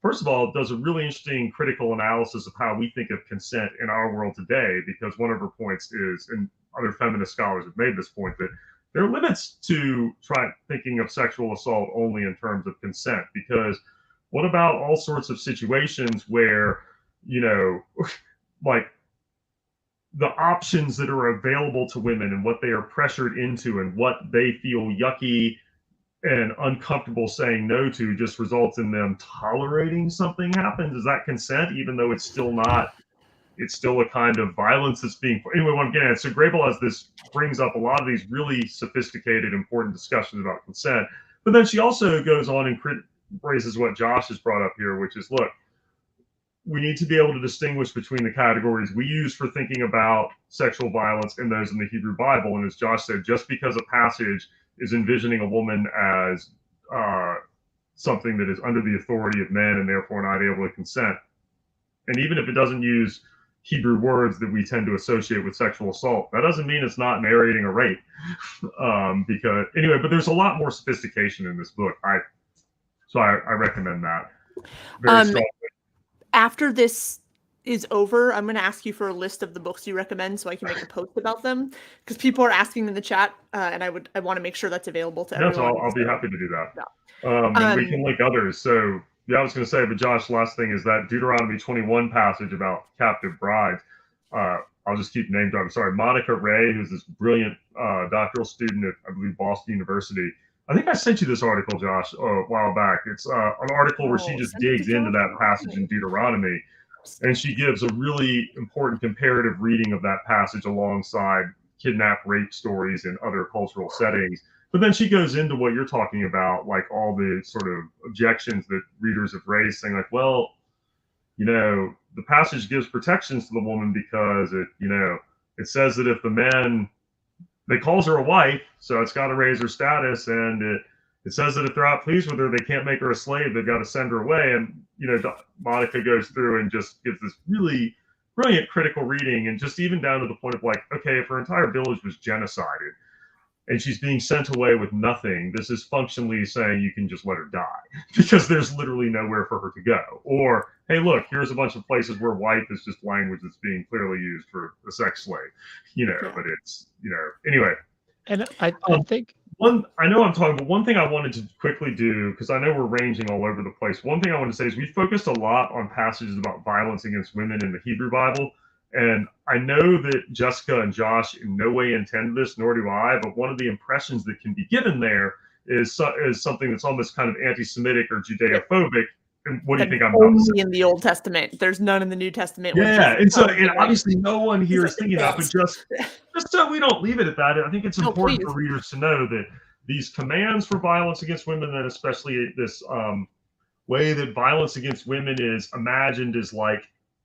first of all, does a really interesting critical analysis of how we think of consent in our world today, because one of her points is, and other feminist scholars have made this point, that there are limits to thinking of sexual assault only in terms of consent, because what about all sorts of situations where, like the options that are available to women and what they are pressured into and what they feel yucky and uncomfortable saying no to just results in them tolerating something happens? Is that consent, even though it's still not? It's still a kind of violence that's being. Anyway, what I'm getting at, so Graybill brings up a lot of these really sophisticated, important discussions about consent. But then she also goes on and raises what Josh has brought up here, which is, look, we need to be able to distinguish between the categories we use for thinking about sexual violence and those in the Hebrew Bible. And as Josh said, just because a passage is envisioning a woman as something that is under the authority of men and therefore not able to consent, and even if it doesn't use Hebrew words that we tend to associate with sexual assault, that doesn't mean it's not narrating a rape. But there's a lot more sophistication in this book. I recommend that very strongly. After this is over, I'm going to ask you for a list of the books you recommend so I can make a post about them, because people are asking in the chat, and I want to make sure that's available to everyone. I'll be happy to do that. Yeah. And we can link others. So Yeah, I was going to say, but Josh, last thing is that Deuteronomy 21 passage about captive brides. I'll just keep name dropping. Sorry, Monica Ray, who's this brilliant doctoral student at, I believe, Boston University. I think I sent you this article, Josh, a while back. It's an article where she just digs into that passage in Deuteronomy, and she gives a really important comparative reading of that passage alongside kidnap rape stories in other cultural settings. But then she goes into what you're talking about, like all the sort of objections that readers have raised, saying like, well, the passage gives protections to the woman because it says that if the man, they calls her a wife, so it's got to raise her status, and it says that if they're not pleased with her, they can't make her a slave. They've got to send her away. And Monica goes through and just gives this really brilliant critical reading, and just even down to the point of like, okay, if her entire village was genocided and she's being sent away with nothing, this is functionally saying you can just let her die because there's literally nowhere for her to go. Or, hey, look, here's a bunch of places where wife is just language that's being clearly used for a sex slave, but it's, anyway. And I think I know I'm talking, but one thing I wanted to quickly do, because I know we're ranging all over the place. One thing I want to say is we focused a lot on passages about violence against women in the Hebrew Bible. And I know that Jessica and Josh in no way intend this, nor do I, but one of the impressions that can be given there is something that's almost kind of anti-Semitic or Judeo-phobic. And what do you think I'm about to say? Only in the Old Testament. There's none in the New Testament. Yeah, and obviously no one here is thinking that, but just so we don't leave it at that, I think it's important for readers to know that these commands for violence against women, and especially this way that violence against women is imagined as like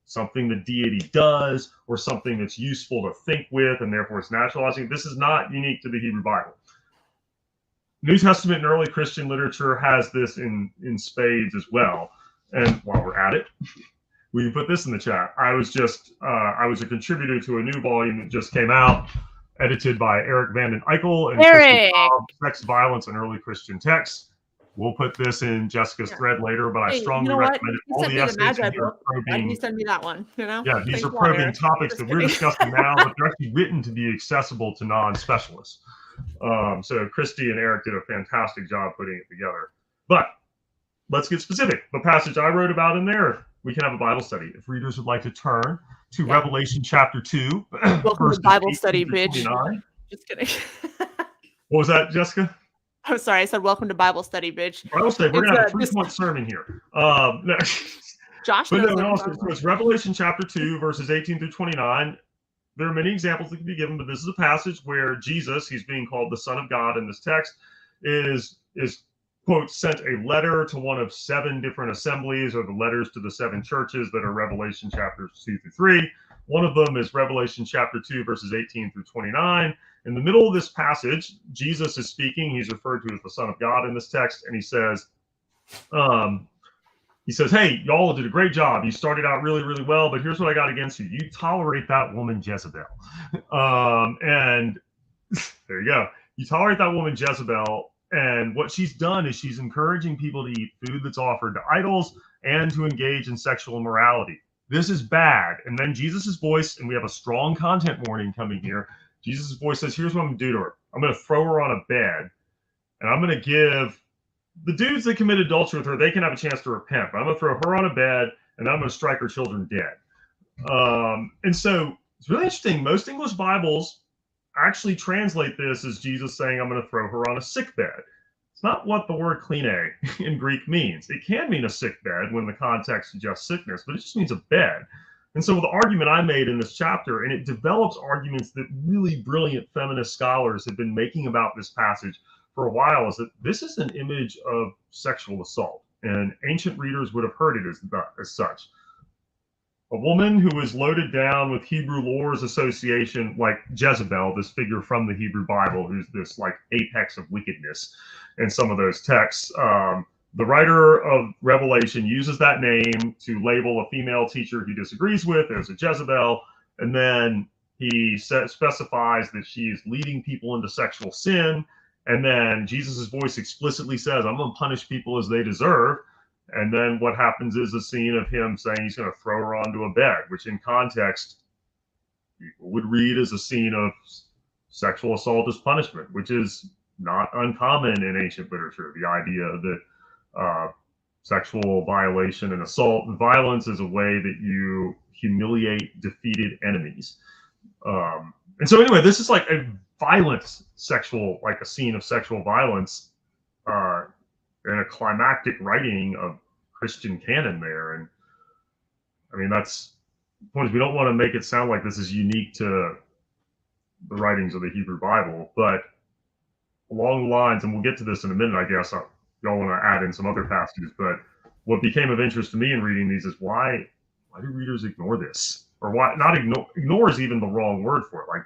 something the deity does or something that's useful to think with, and therefore it's naturalizing. This is not unique to the Hebrew Bible. New Testament and early Christian literature has this in spades as well. And while we're at it, we can put this in the chat. I was a contributor to a new volume that just came out, edited by Eric Van den Eyck and Sex, Violence, and Early Christian Texts. We'll put this in Jessica's thread later, but I strongly recommend it. All the essays here Why didn't you send me that one? Yeah, these are probing topics that we're discussing now, but they're actually written to be accessible to non-specialists. So Christy and Eric did a fantastic job putting it together. But let's get specific. The passage I wrote about in there, we can have a Bible study. If readers would like to turn to Revelation chapter 2. Welcome to Bible study, bitch. Just kidding. What was that, Jessica? I'm sorry, I said welcome to Bible study, bitch. Bible study. We're going to have a 3-point sermon here. Josh but no, so it's Revelation chapter 2, verses 18 through 29. There are many examples that can be given, but this is a passage where Jesus, he's being called the Son of God in this text, is quote, sent a letter to one of 7 different assemblies, or the letters to the 7 churches that are Revelation chapters 2 through 3. One of them is Revelation chapter 2, verses 18 through 29. In the middle of this passage, Jesus is speaking. He's referred to as the Son of God in this text, and he says, hey, y'all did a great job. You started out really, really well, but here's what I got against you. You tolerate that woman Jezebel. And there you go. You tolerate that woman Jezebel, and what she's done is she's encouraging people to eat food that's offered to idols and to engage in sexual immorality. This is bad. And then Jesus' voice, and we have a strong content warning coming here. Jesus' voice says, here's what I'm going to do to her. I'm going to throw her on a bed, and I'm going to give the dudes that committed adultery with her, they can have a chance to repent. But I'm going to throw her on a bed, and I'm going to strike her children dead. And so it's really interesting. Most English Bibles actually translate this as Jesus saying, I'm going to throw her on a sick bed. It's not what the word kline in Greek means. It can mean a sick bed when the context suggests sickness, but it just means a bed. And so the argument I made in this chapter, and it develops arguments that really brilliant feminist scholars have been making about this passage for a while, is that this is an image of sexual assault. And ancient readers would have heard it as such. A woman who is loaded down with Hebrew lore's association, like Jezebel, this figure from the Hebrew Bible, who's this like apex of wickedness in some of those texts. The writer of Revelation uses that name to label a female teacher he disagrees with as a Jezebel, and then he specifies that she is leading people into sexual sin, and then Jesus' voice explicitly says, I'm going to punish people as they deserve, and then what happens is a scene of him saying he's going to throw her onto a bed, which in context people would read as a scene of sexual assault as punishment, which is not uncommon in ancient literature, the idea that sexual violation and assault. And violence is a way that you humiliate defeated enemies. And so anyway, this is like a violent sexual, like a scene of sexual violence, and a climactic writing of Christian canon there. And I mean, that's the point is we don't want to make it sound like this is unique to the writings of the Hebrew Bible, but along the lines, and we'll get to this in a minute, I guess, y'all want to add in some other passages, but what became of interest to me in reading these is why do readers ignore this? Or why not ignore is even the wrong word for it. Like,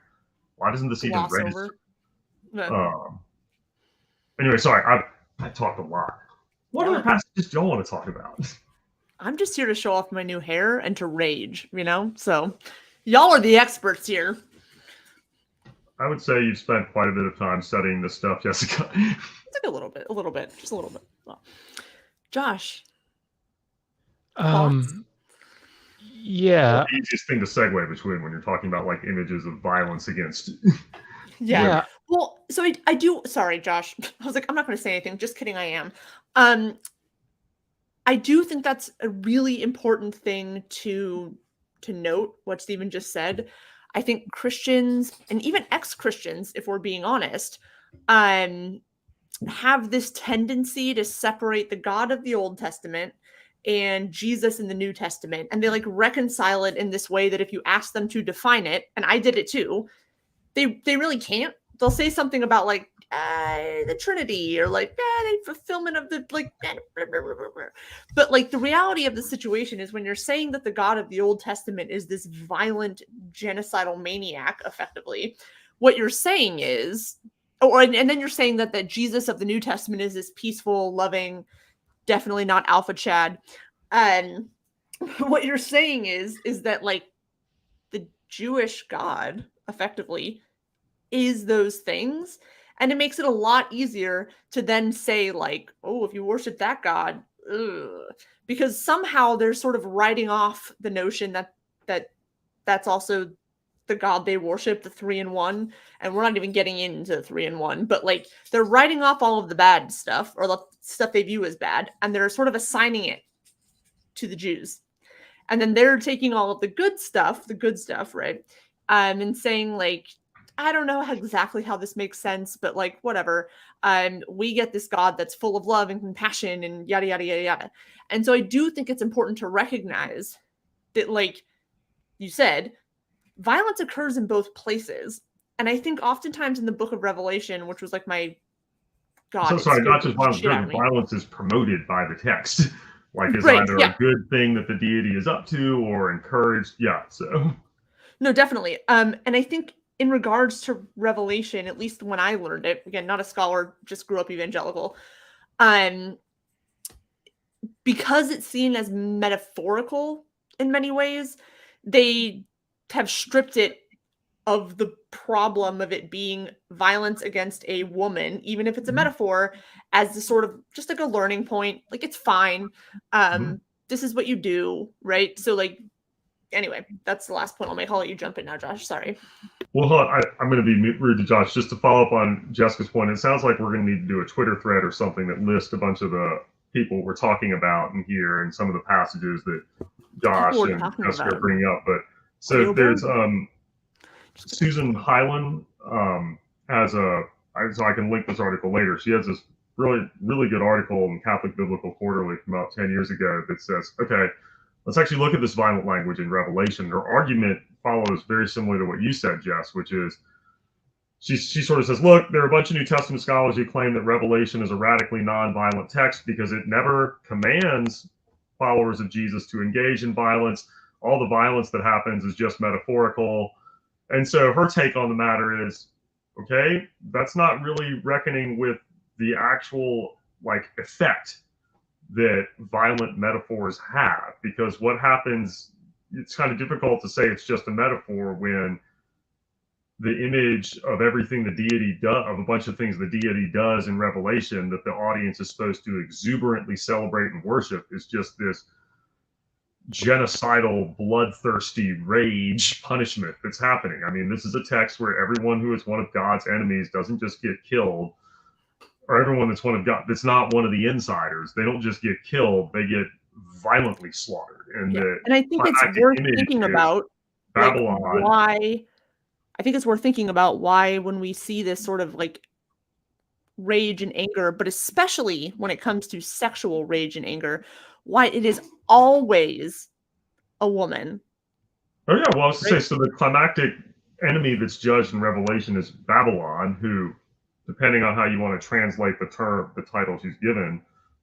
why doesn't this even register? Anyway, sorry, I've talked a lot. What other passages do y'all want to talk about? I'm just here to show off my new hair and to rage, So y'all are the experts here. I would say you've spent quite a bit of time studying this stuff, Jessica. It's like a little bit, just a little bit. Well, Josh. Yeah. The easiest thing to segue between when you're talking about like images of violence against. Yeah. Well, so I do. Sorry, Josh. I was like, I'm not going to say anything. Just kidding. I am. I do think that's a really important thing to note. What Stephen just said. I think Christians and even ex-Christians, if we're being honest, have this tendency to separate the God of the Old Testament and Jesus in the New Testament, and they like reconcile it in this way that if you ask them to define it, and I did it too, they really can't. They'll say something about like the Trinity or like the fulfillment of the like blah, blah, blah, blah. But like the reality of the situation is when you're saying that the God of the Old Testament is this violent genocidal maniac, effectively, what you're saying is, and then you're saying that Jesus of the New Testament is this peaceful, loving, definitely not Alpha Chad. And what you're saying is that like the Jewish God effectively is those things. And it makes it a lot easier to then say like, oh, if you worship that God, because somehow they're sort of writing off the notion that that's also the God they worship, the 3-in-1. And we're not even getting into 3-in-1, but like they're writing off all of the bad stuff or the stuff they view as bad. And they're sort of assigning it to the Jews. And then they're taking all of the good stuff, right? And saying like, I don't know exactly how this makes sense, but like, whatever. We get this God that's full of love and compassion and yada, yada, yada, yada. And so I do think it's important to recognize that, like you said, violence occurs in both places. And I think oftentimes in the book of Revelation, which was like my God. So sorry, not just violence, violence is promoted by the text. Like is either a good thing that the deity is up to or encouraged. Yeah, so. No, definitely. And I think in regards to Revelation, at least when I learned it, again, not a scholar, just grew up evangelical, because it's seen as metaphorical in many ways, they have stripped it of the problem of it being violence against a woman, even if it's a metaphor, as the sort of just like a learning point. Like, it's fine. This is what you do, right? So like, anyway, that's the last point I'll make. I'll let you jump in now, Josh. Sorry. Well, I'm going to be rude to Josh. Just to follow up on Jessica's point, it sounds like we're going to need to do a Twitter thread or something that lists a bunch of the people we're talking about in here and some of the passages that Josh and Jessica are bringing up. But so there's Susan Hyland has so I can link this article later. She has this really, really good article in Catholic Biblical Quarterly from about 10 years ago that says, okay, let's actually look at this violent language in Revelation. Her argument follows very similar to what you said, Jess, which is she sort of says, look, there are a bunch of New Testament scholars who claim that Revelation is a radically non-violent text because it never commands followers of Jesus to engage in violence. All the violence that happens is just metaphorical. And so her take on the matter is, okay, that's not really reckoning with the actual like effect that violent metaphors have, because what happens, it's kind of difficult to say it's just a metaphor when the image of everything the deity does, of a bunch of things the deity does in Revelation that the audience is supposed to exuberantly celebrate and worship, is just this genocidal, bloodthirsty rage punishment that's happening. I mean, this is a text where everyone who is one of God's enemies doesn't just get killed. or everyone that's one of God, that's not one of the insiders, they don't just get killed; they get violently slaughtered. And Yeah. the And I think it's climactic worth image thinking is about, like, Babylon. why. I think it's worth thinking about why, when we see this sort of like rage and anger, but especially when it comes to sexual rage and anger, why it is always a woman. Oh yeah, well I was to say, Right. so the climactic enemy that's judged in Revelation is Babylon, who, depending on how you want to translate the term, the title she's given,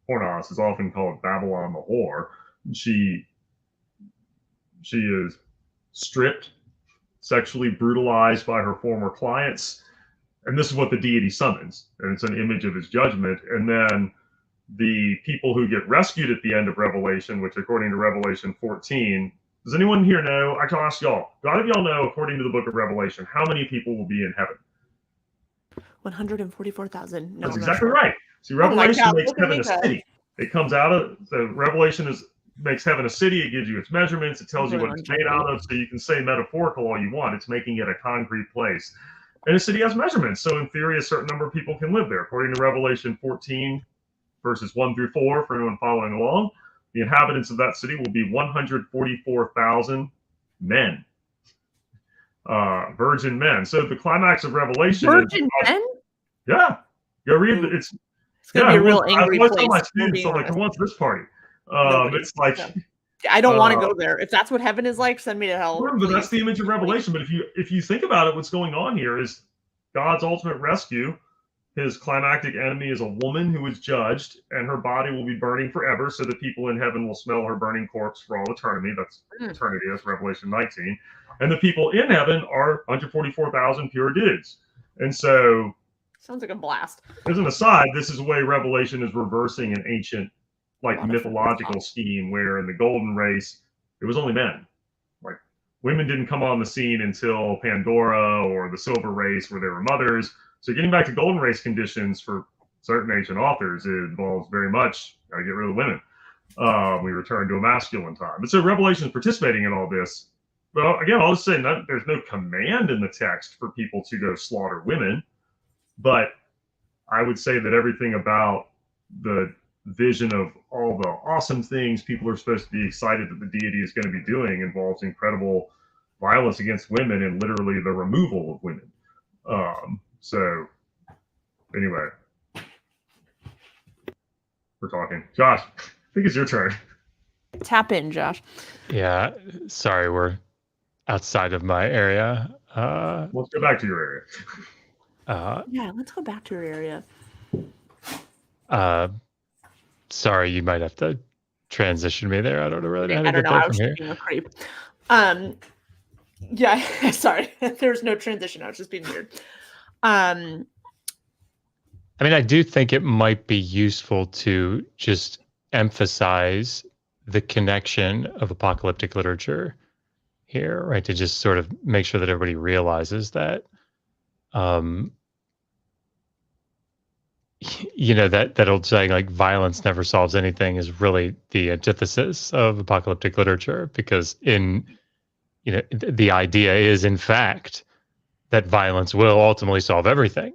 Pornos is often called Babylon the whore. She is stripped, sexually brutalized by her former clients, and this is what the deity summons, and it's an image of his judgment. And then the people who get rescued at the end of Revelation, which according to Revelation 14, does anyone here know? I can ask y'all. A lot of y'all know, according to the book of Revelation, how many people will be in heaven? 144,000. No, That's I'm not exactly sure. right. See, Oh my Revelation God, makes look at heaven me a go. city. It comes out of, so Revelation makes heaven a city. It gives you its measurements. It tells you what it's made out of. So you can say metaphorical all you want. It's making it a concrete place. And a city has measurements. So in theory, a certain number of people can live there. According to Revelation 14, verses 1 through 4, for anyone following along, the inhabitants of that city will be 144,000 men, virgin men. So the climax of Revelation Virgin men? yeah, go read it. It's gonna be a real angry I place. tell my We're students, being I'm like, honest. who wants this party? Nobody. It's like, Yeah. I don't want to go there. If that's what heaven is like, send me to hell. but that's the image of Revelation. But if you think about it, what's going on here is God's ultimate rescue. His climactic enemy is a woman who is judged, and her body will be burning forever, so the people in heaven will smell her burning corpse for all eternity. That's eternity. That's Revelation 19. And the people in heaven are 144,000 pure dudes. And so, sounds like a blast. as an aside, this is the way Revelation is reversing an ancient, like, mythological scheme where in the golden race, it was only men. Like, women didn't come on the scene until Pandora or the silver race where there were mothers. So getting back to golden race conditions for certain ancient authors, it involves very much got to get rid of women. We return to a masculine time. But so Revelation is participating in all this. Well, again, I'll just say there's no command in the text for people to go slaughter women. But I would say that everything about the vision of all the awesome things people are supposed to be excited that the deity is going to be doing involves incredible violence against women and literally the removal of women. So anyway, we're talking. Josh, I think it's your turn. Tap in, Josh. Yeah, sorry, we're outside of my area. Let's go back to your area. Yeah, let's go back to your area. Sorry, you might have to transition me there. I don't really know how to get there I from was here. just being a creep. Yeah, sorry. There's no transition. I was just being weird. I mean, I do think it might be useful to just emphasize the connection of apocalyptic literature here, right? To just sort of make sure that everybody realizes that, that old saying, like, violence never solves anything, is really the antithesis of apocalyptic literature, because the idea is, in fact, that violence will ultimately solve everything,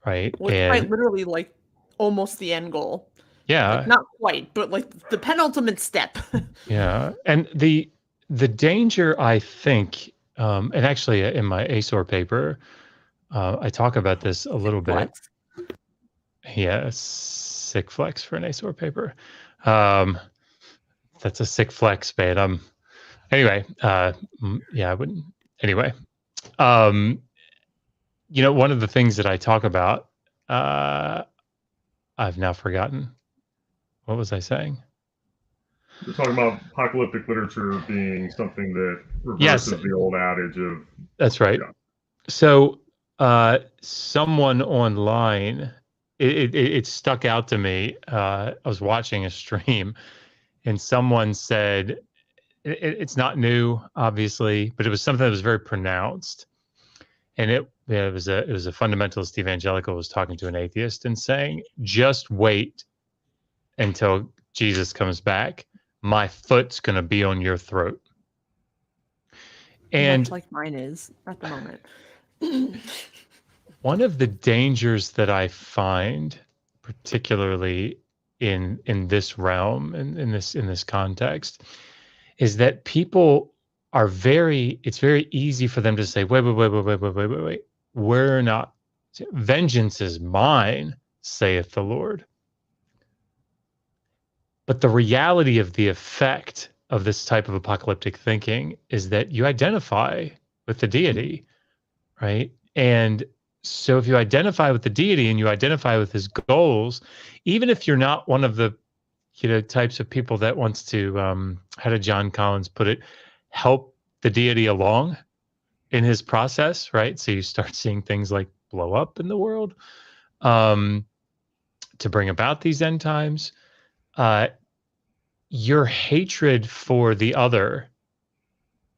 right? Well, it's quite literally like almost the end goal. Yeah. Like, not quite, but like the penultimate step. Yeah. And the danger, I think, and actually in my ASOR paper, I talk about this a little bit. Yeah, sick flex for an ASOR paper. That's a sick flex, man. Anyway, yeah, I wouldn't. Anyway, one of the things that I talk about, I've now forgotten. What was I saying? You're talking about apocalyptic literature being something that reverses the old adage of. That's right. Yeah. So, someone online, it stuck out to me. I was watching a stream, and someone said, it's not new, obviously, but it was something that was very pronounced. And it was a fundamentalist evangelical was talking to an atheist and saying, "Just wait until Jesus comes back. My foot's going to be on your throat." And much like mine is at the moment. One of the dangers that I find particularly in this realm and in this context, is that people are it's very easy for them to say, wait. We're not, vengeance is mine, saith the Lord. But the reality of the effect of this type of apocalyptic thinking is that you identify with the deity, right? And so if you identify with the deity and you identify with his goals, even if you're not one of the types of people that wants to, how did John Collins put it, help the deity along in his process, right? So you start seeing things like blow up in the world to bring about these end times. Your hatred for the other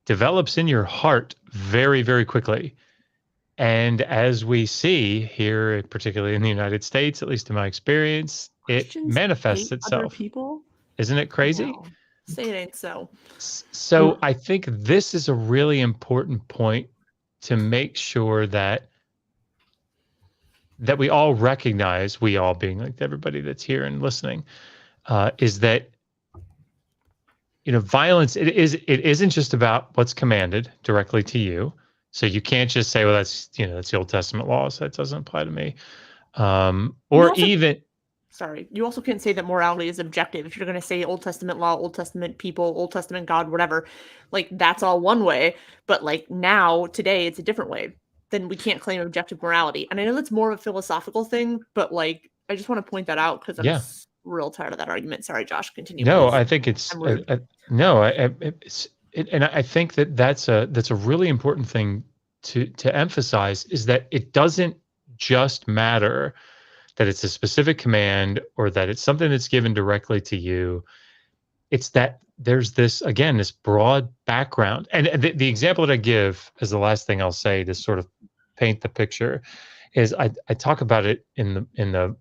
develops in your heart very, very quickly. And as we see here, particularly in the United States, at least in my experience, Christians it manifests hate itself. other people? Isn't it crazy? No. Say it ain't so. So I think this is a really important point to make sure that we all recognize, we all being like everybody that's here and listening, is that violence, it isn't just about what's commanded directly to you. So you can't just say, well, that's the Old Testament law, so that doesn't apply to me. Or even sorry, you also can't say that morality is objective. If you're going to say Old Testament law, Old Testament people, Old Testament God, whatever, like that's all one way. But like now, today, it's a different way. Then we can't claim objective morality. And I know that's more of a philosophical thing, but like, I just want to point that out because I'm real tired of that argument. Sorry, Josh, continue. No, please. I think it's and I think that's a really important thing to emphasize, is that it doesn't just matter that it's a specific command or that it's something that's given directly to you. It's that there's this broad background. And the example that I give as the last thing I'll say to sort of paint the picture is I talk about it in the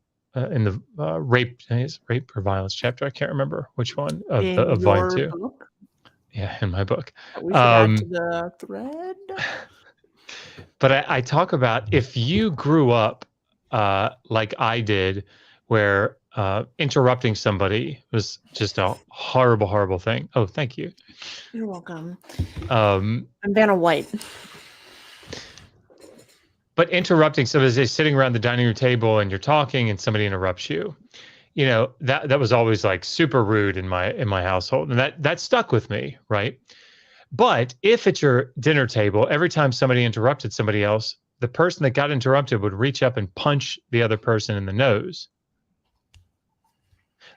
rape or violence chapter. I can't remember which one of Volume 2. Book? Yeah, in my book. We should add to the thread. But I talk about, if you grew up like I did, where interrupting somebody was just a horrible, horrible thing. Oh, thank you. You're welcome. I'm Vanna White. But interrupting somebody, they're sitting around the dining room table and you're talking and somebody interrupts you, that was always like super rude in my household, and that stuck with me, right? But if at your dinner table, every time somebody interrupted somebody else, the person that got interrupted would reach up and punch the other person in the nose.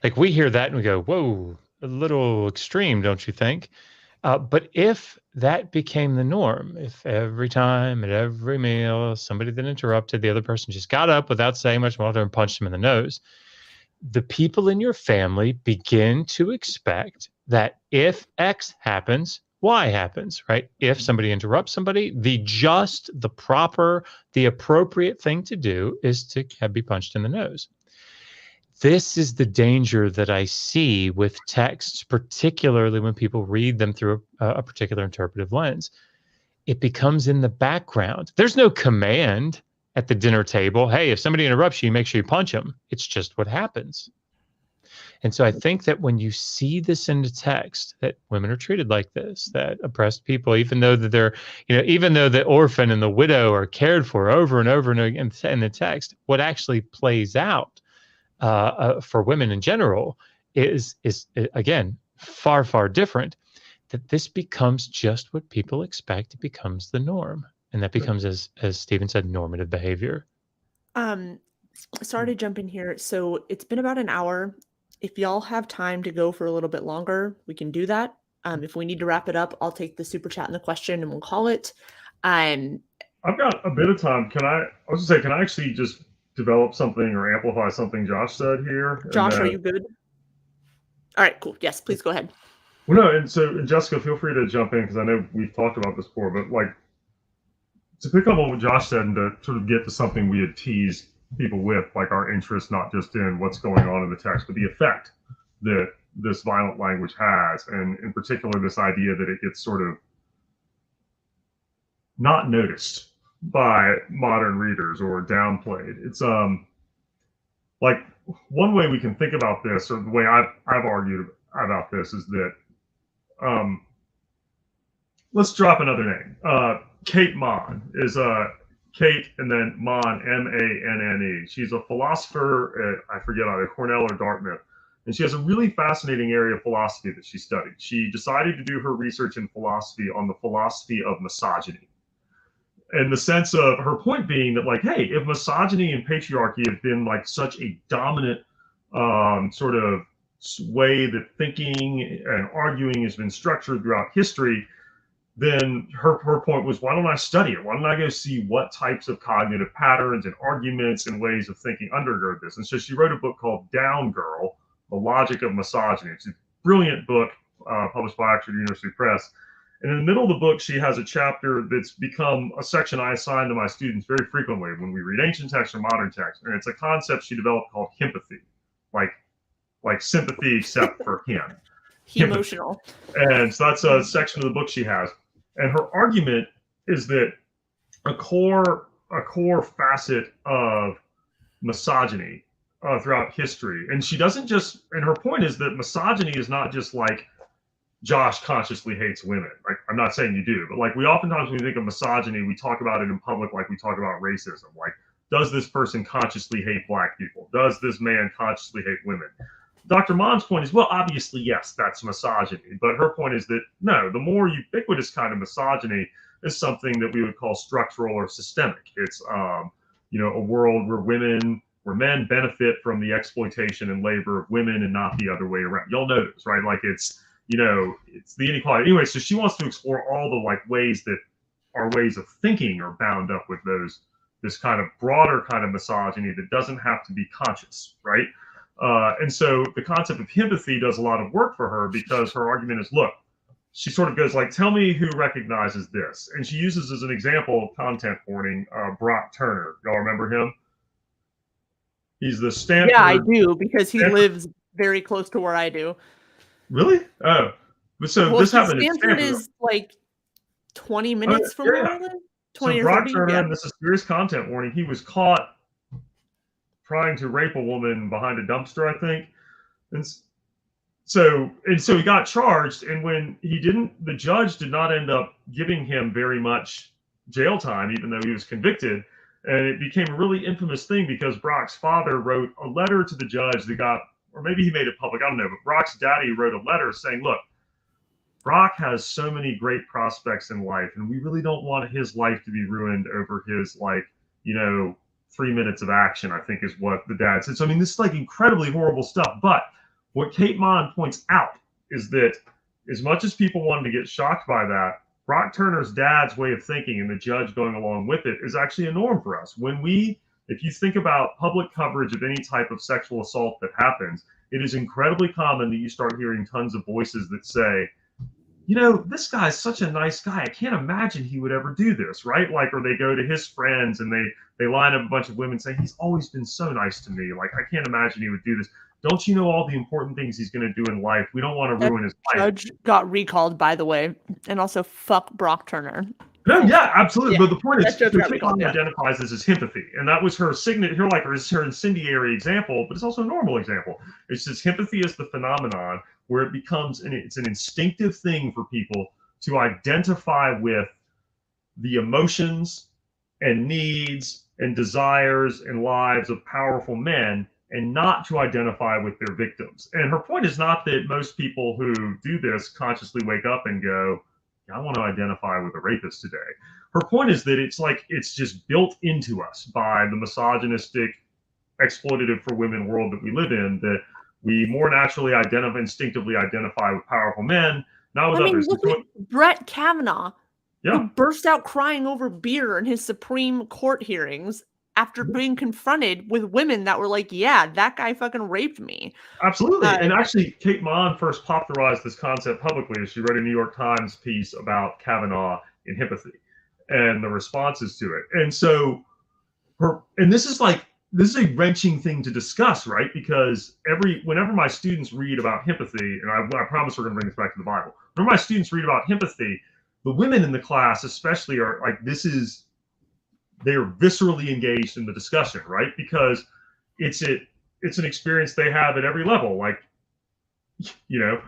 Like, we hear that and we go, whoa, a little extreme, don't you think? But if that became the norm, if every time at every meal, somebody that interrupted the other person just got up without saying much more and punched him in the nose, the people in your family begin to expect that if X happens, Y happens, right? If somebody interrupts somebody, the appropriate thing to do is to be punched in the nose. This is the danger that I see with texts, particularly when people read them through a particular interpretive lens. It becomes in the background. There's no command at the dinner table, hey, if somebody interrupts you, make sure you punch them. It's just what happens. And so I think that when you see this in the text, that women are treated like this, that oppressed people, even though that they're, even though the orphan and the widow are cared for over and over and again in the text, what actually plays out for women in general is again, far, far different. That this becomes just what people expect. It becomes the norm. And that becomes, as Stephen said, normative behavior. Sorry to jump in here. So it's been about an hour. If y'all have time to go for a little bit longer, we can do that. If we need to wrap it up, I'll take the super chat and the question and we'll call it. I've got a bit of time. Can I actually just develop something or amplify something Josh said here? Josh, are you good? All right, cool. Yes, please go ahead. Well, no, and Jessica, feel free to jump in because I know we've talked about this before, but like, to pick up on what Josh said and to sort of get to something we had teased people with, like our interest not just in what's going on in the text, but the effect that this violent language has, and in particular this idea that it gets sort of not noticed by modern readers or downplayed. It's like one way we can think about this, or the way I've argued about this, is that let's drop another name. Kate Manne is Kate and then Manne, M-A-N-N-E. She's a philosopher at, I forget, either Cornell or Dartmouth. And she has a really fascinating area of philosophy that she studied. She decided to do her research in philosophy on the philosophy of misogyny. And the sense of her point being that, like, hey, if misogyny and patriarchy have been like such a dominant sort of way that thinking and arguing has been structured throughout history, then her point was, why don't I study it? Why don't I go see what types of cognitive patterns and arguments and ways of thinking undergird this? And so she wrote a book called Down Girl, The Logic of Misogyny. It's a brilliant book published by Oxford University Press. And in the middle of the book, she has a chapter that's become a section I assign to my students very frequently when we read ancient text or modern text. And it's a concept she developed called empathy, like sympathy except for him. Emotional. And so that's a section of the book she has. And her argument is that a core facet of misogyny throughout history, and she doesn't just, and her point is that misogyny is not just like Josh consciously hates women. Like, I'm not saying you do, but like we oftentimes when we think of misogyny, we talk about it in public like we talk about racism. Like, does this person consciously hate black people? Does this man consciously hate women? Dr. Mann's point is, well, obviously, yes, that's misogyny. But her point is that, no, the more ubiquitous kind of misogyny is something that we would call structural or systemic. It's, a world where men benefit from the exploitation and labor of women and not the other way around. Y'all know this, right? Like it's the inequality. Anyway, so she wants to explore all the like ways that our ways of thinking are bound up with this kind of broader kind of misogyny that doesn't have to be conscious, right? And so the concept of empathy does a lot of work for her because her argument is, look, she sort of goes like, tell me who recognizes this. And she uses as an example of content warning, Brock Turner. Y'all remember him? He's the Stanford. Yeah, I do, because he lives very close to where I do. Really? Oh. So this happened at Stanford is like 20 minutes from where I live? 20 so or Brock 30? Turner, Yeah. and this is serious content warning, he was caught trying to rape a woman behind a dumpster, I think. And so he got charged, and when he didn't, the judge did not end up giving him very much jail time, even though he was convicted. And it became a really infamous thing because Brock's father wrote a letter to the judge that got, or maybe he made it public, I don't know, but Brock's daddy wrote a letter saying, look, Brock has so many great prospects in life, and we really don't want his life to be ruined over his, 3 minutes of action, I think is what the dad said. So, I mean, this is like incredibly horrible stuff. But what Kate Manne points out is that as much as people wanted to get shocked by that, Brock Turner's dad's way of thinking and the judge going along with it is actually a norm for us. If you think about public coverage of any type of sexual assault that happens, it is incredibly common that you start hearing tons of voices that say, this guy's such a nice guy. I can't imagine he would ever do this, right? Like, or they go to his friends and they line up a bunch of women saying, he's always been so nice to me. Like, I can't imagine he would do this. Don't you know all the important things he's going to do in life? We don't want to ruin his life. Judge got recalled, by the way, and also fuck Brock Turner. No, yeah, absolutely. Yeah, but the point is, Kate Manne identifies this as empathy, and that was her signature, her incendiary example. But it's also a normal example. It's just empathy is the phenomenon where it becomes, it's an instinctive thing for people to identify with the emotions and needs and desires and lives of powerful men, and not to identify with their victims. And her point is not that most people who do this consciously wake up and go, I want to identify with a rapist today. Her point is that it's just built into us by the misogynistic, exploitative for women world that we live in, that we more naturally instinctively identify with powerful men, not with others. Look at Brett Kavanaugh, who burst out crying over beer in his Supreme Court hearings after being confronted with women that were like, yeah, that guy fucking raped me. Absolutely. And actually, Kate Manne first popularized this concept publicly as she wrote a New York Times piece about Kavanaugh in empathy and the responses to it. And so this is a wrenching thing to discuss, right? Because whenever my students read about empathy, and I promise we're going to bring this back to the Bible, whenever my students read about empathy, the women in the class especially are like, they're viscerally engaged in the discussion, right? Because it's it's an experience they have at every level, like, you know,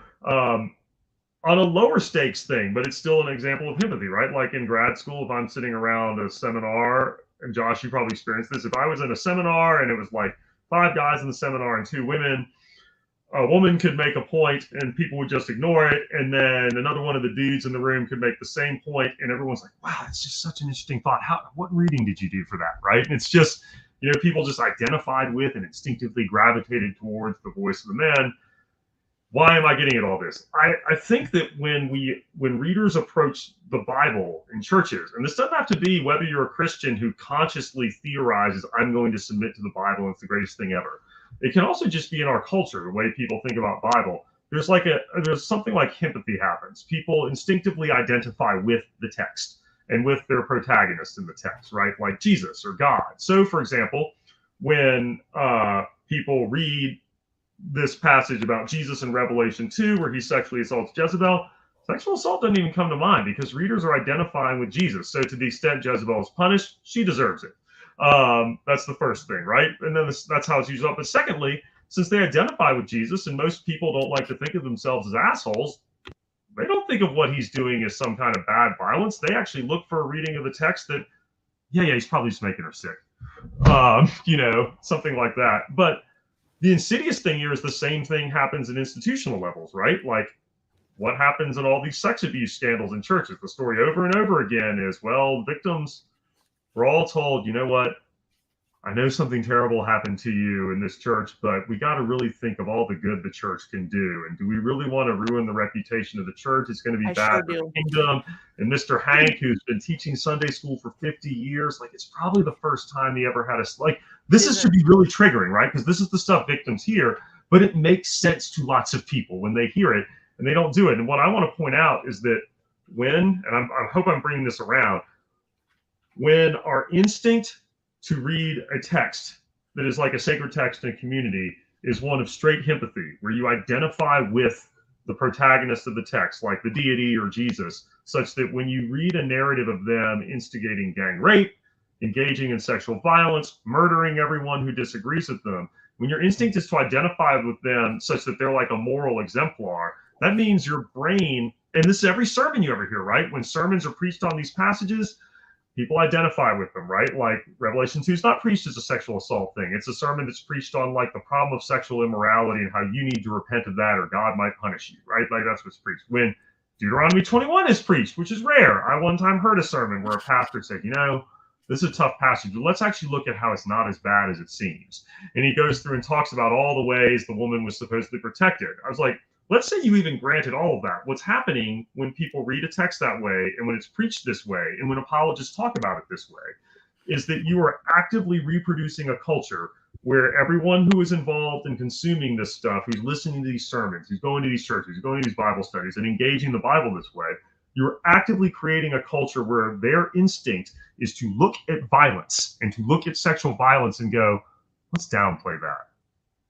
on a lower stakes thing, but it's still an example of empathy, right? Like in grad school, if I'm sitting around a seminar, and Josh, you probably experienced this. If I was in a seminar and it was like 5 guys in the seminar and 2 women, a woman could make a point and people would just ignore it. And then another one of the dudes in the room could make the same point, and everyone's like, wow, that's just such an interesting thought. What reading did you do for that, right? And it's just, you know, people just identified with and instinctively gravitated towards the voice of the man. Why am I getting at all this? I think that when readers approach the Bible in churches, and this doesn't have to be whether you're a Christian who consciously theorizes, I'm going to submit to the Bible and it's the greatest thing ever. It can also just be in our culture, the way people think about Bible. There's something like empathy happens. People instinctively identify with the text and with their protagonist in the text, right? Like Jesus or God. So, for example, when people read this passage about Jesus in Revelation 2, where he sexually assaults Jezebel, sexual assault doesn't even come to mind because readers are identifying with Jesus. So to the extent Jezebel is punished, she deserves it. That's the first thing, right? And then that's how it's used up. But secondly, since they identify with Jesus, and most people don't like to think of themselves as assholes, they don't think of what he's doing as some kind of bad violence. They actually look for a reading of the text that, yeah, he's probably just making her sick. You know, something like that. But the insidious thing here is the same thing happens at institutional levels, right? Like what happens in all these sex abuse scandals in churches? The story over and over again is, well, victims were all told, you know what? I know something terrible happened to you in this church, but we got to really think of all the good the church can do. And do we really want to ruin the reputation of the church? It's going to be bad for the kingdom. And Mr. Hank, who's been teaching Sunday school for 50 years, like it's probably the first time he ever had a, like, this should be really triggering, right? Because this is the stuff victims hear, but it makes sense to lots of people when they hear it and they don't do it. And what I want to point out is that when, and I hope I'm bringing this around, when our instinct to read a text that is like a sacred text in a community is one of straight empathy, where you identify with the protagonist of the text, like the deity or Jesus, such that when you read a narrative of them instigating gang rape, engaging in sexual violence, murdering everyone who disagrees with them, when your instinct is to identify with them such that they're like a moral exemplar, that means your brain, and this is every sermon you ever hear, right? When sermons are preached on these passages, people identify with them, right? Like Revelation 2 is not preached as a sexual assault thing. It's a sermon that's preached on like the problem of sexual immorality and how you need to repent of that or God might punish you, right? Like that's what's preached. When Deuteronomy 21 is preached, which is rare. I one time heard a sermon where a pastor said, you know, this is a tough passage, but let's actually look at how it's not as bad as it seems. And he goes through and talks about all the ways the woman was supposedly protected. I was like, let's say you even granted all of that. What's happening when people read a text that way and when it's preached this way and when apologists talk about it this way is that you are actively reproducing a culture where everyone who is involved in consuming this stuff, who's listening to these sermons, who's going to these churches, who's going to these Bible studies and engaging the Bible this way, you're actively creating a culture where their instinct is to look at violence and to look at sexual violence and go, let's downplay that.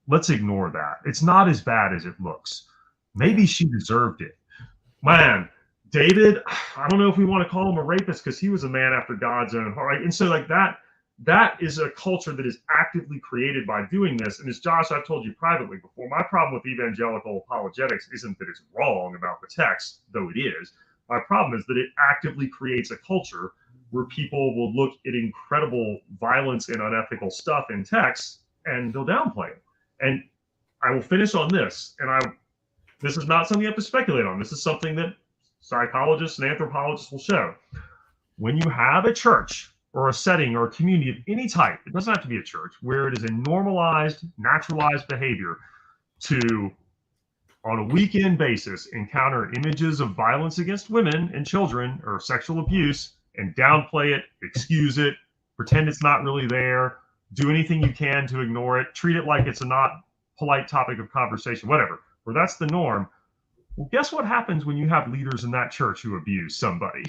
Let's ignore that. It's not as bad as it looks. Maybe she deserved it. Man, David, I don't know if we want to call him a rapist because he was a man after God's own heart. Right? And so like that is a culture that is actively created by doing this. And as Josh, I've told you privately before, my problem with evangelical apologetics isn't that it's wrong about the text, though it is. My problem is that it actively creates a culture where people will look at incredible violence and unethical stuff in texts and they'll downplay it. And I will finish on this, and this is not something you have to speculate on. This is something that psychologists and anthropologists will show. When you have a church or a setting or a community of any type, it doesn't have to be a church, where it is a normalized, naturalized behavior to, on a weekend basis, encounter images of violence against women and children or sexual abuse and downplay it, excuse it, pretend it's not really there, do anything you can to ignore it, treat it like it's a not polite topic of conversation, whatever. Where that's the norm, well, guess what happens when you have leaders in that church who abuse somebody?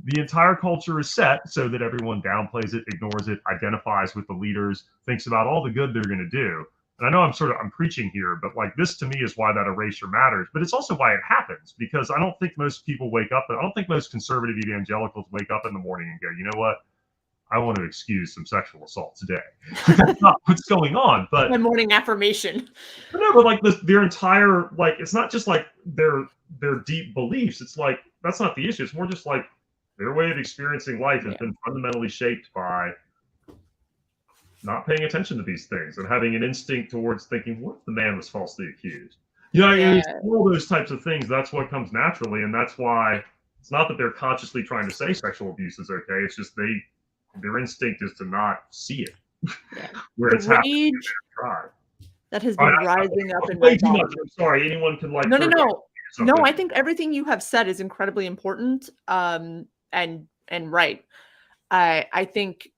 The entire culture is set so that everyone downplays it, ignores it, identifies with the leaders, thinks about all the good they're going to do. And I know I'm preaching here, but like this to me is why that erasure matters. But it's also why it happens, because I don't think most people wake up, I don't think most conservative evangelicals wake up in the morning and go, you know what? I want to excuse some sexual assault today. That's not what's going on. But my morning affirmation. But no, but like their entire, like, it's not just like their deep beliefs. It's like that's not the issue. It's more just like their way of experiencing life has been fundamentally shaped by not paying attention to these things and having an instinct towards thinking, what if the man was falsely accused? You know, it's all those types of things. That's what comes naturally, and that's why it's not that they're consciously trying to say sexual abuse is okay. It's just their instinct is to not see it where it's happening. That has been rising up in my body. I'm sorry, anyone can like. No. I think everything you have said is incredibly important, and right. I think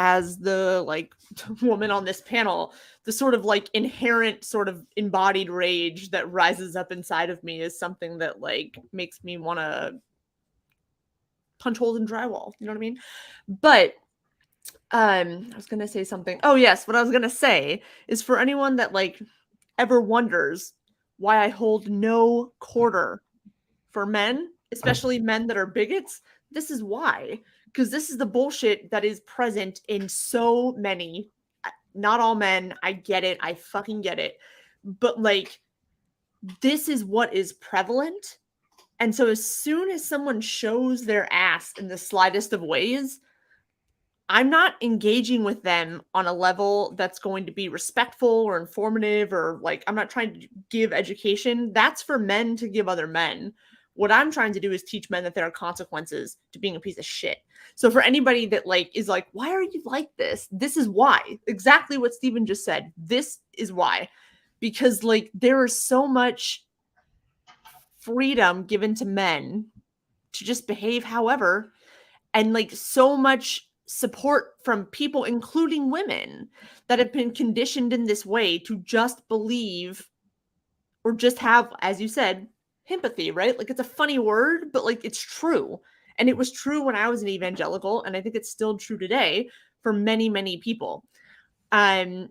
as the like woman on this panel, the sort of like inherent sort of embodied rage that rises up inside of me is something that like makes me want to punch holes in drywall. You know what I mean? But I was going to say something. Oh yes. What I was going to say is for anyone that like ever wonders why I hold no quarter for men, especially men that are bigots, this is why. Because this is the bullshit that is present in so many, not all men. I get it. I fucking get it. But like, this is what is prevalent. And so as soon as someone shows their ass in the slightest of ways, I'm not engaging with them on a level that's going to be respectful or informative, or like, I'm not trying to give education. That's for men to give other men. What I'm trying to do is teach men that there are consequences to being a piece of shit. So for anybody that like is like, why are you like this? This is why. Exactly what Stephen just said. This is why. Because like there is so much freedom given to men to just behave however, and like so much support from people, including women, that have been conditioned in this way to just believe or just have, as you said, empathy, right? Like it's a funny word, but like it's true. And it was true when I was an evangelical, and I think it's still true today for many, many people. And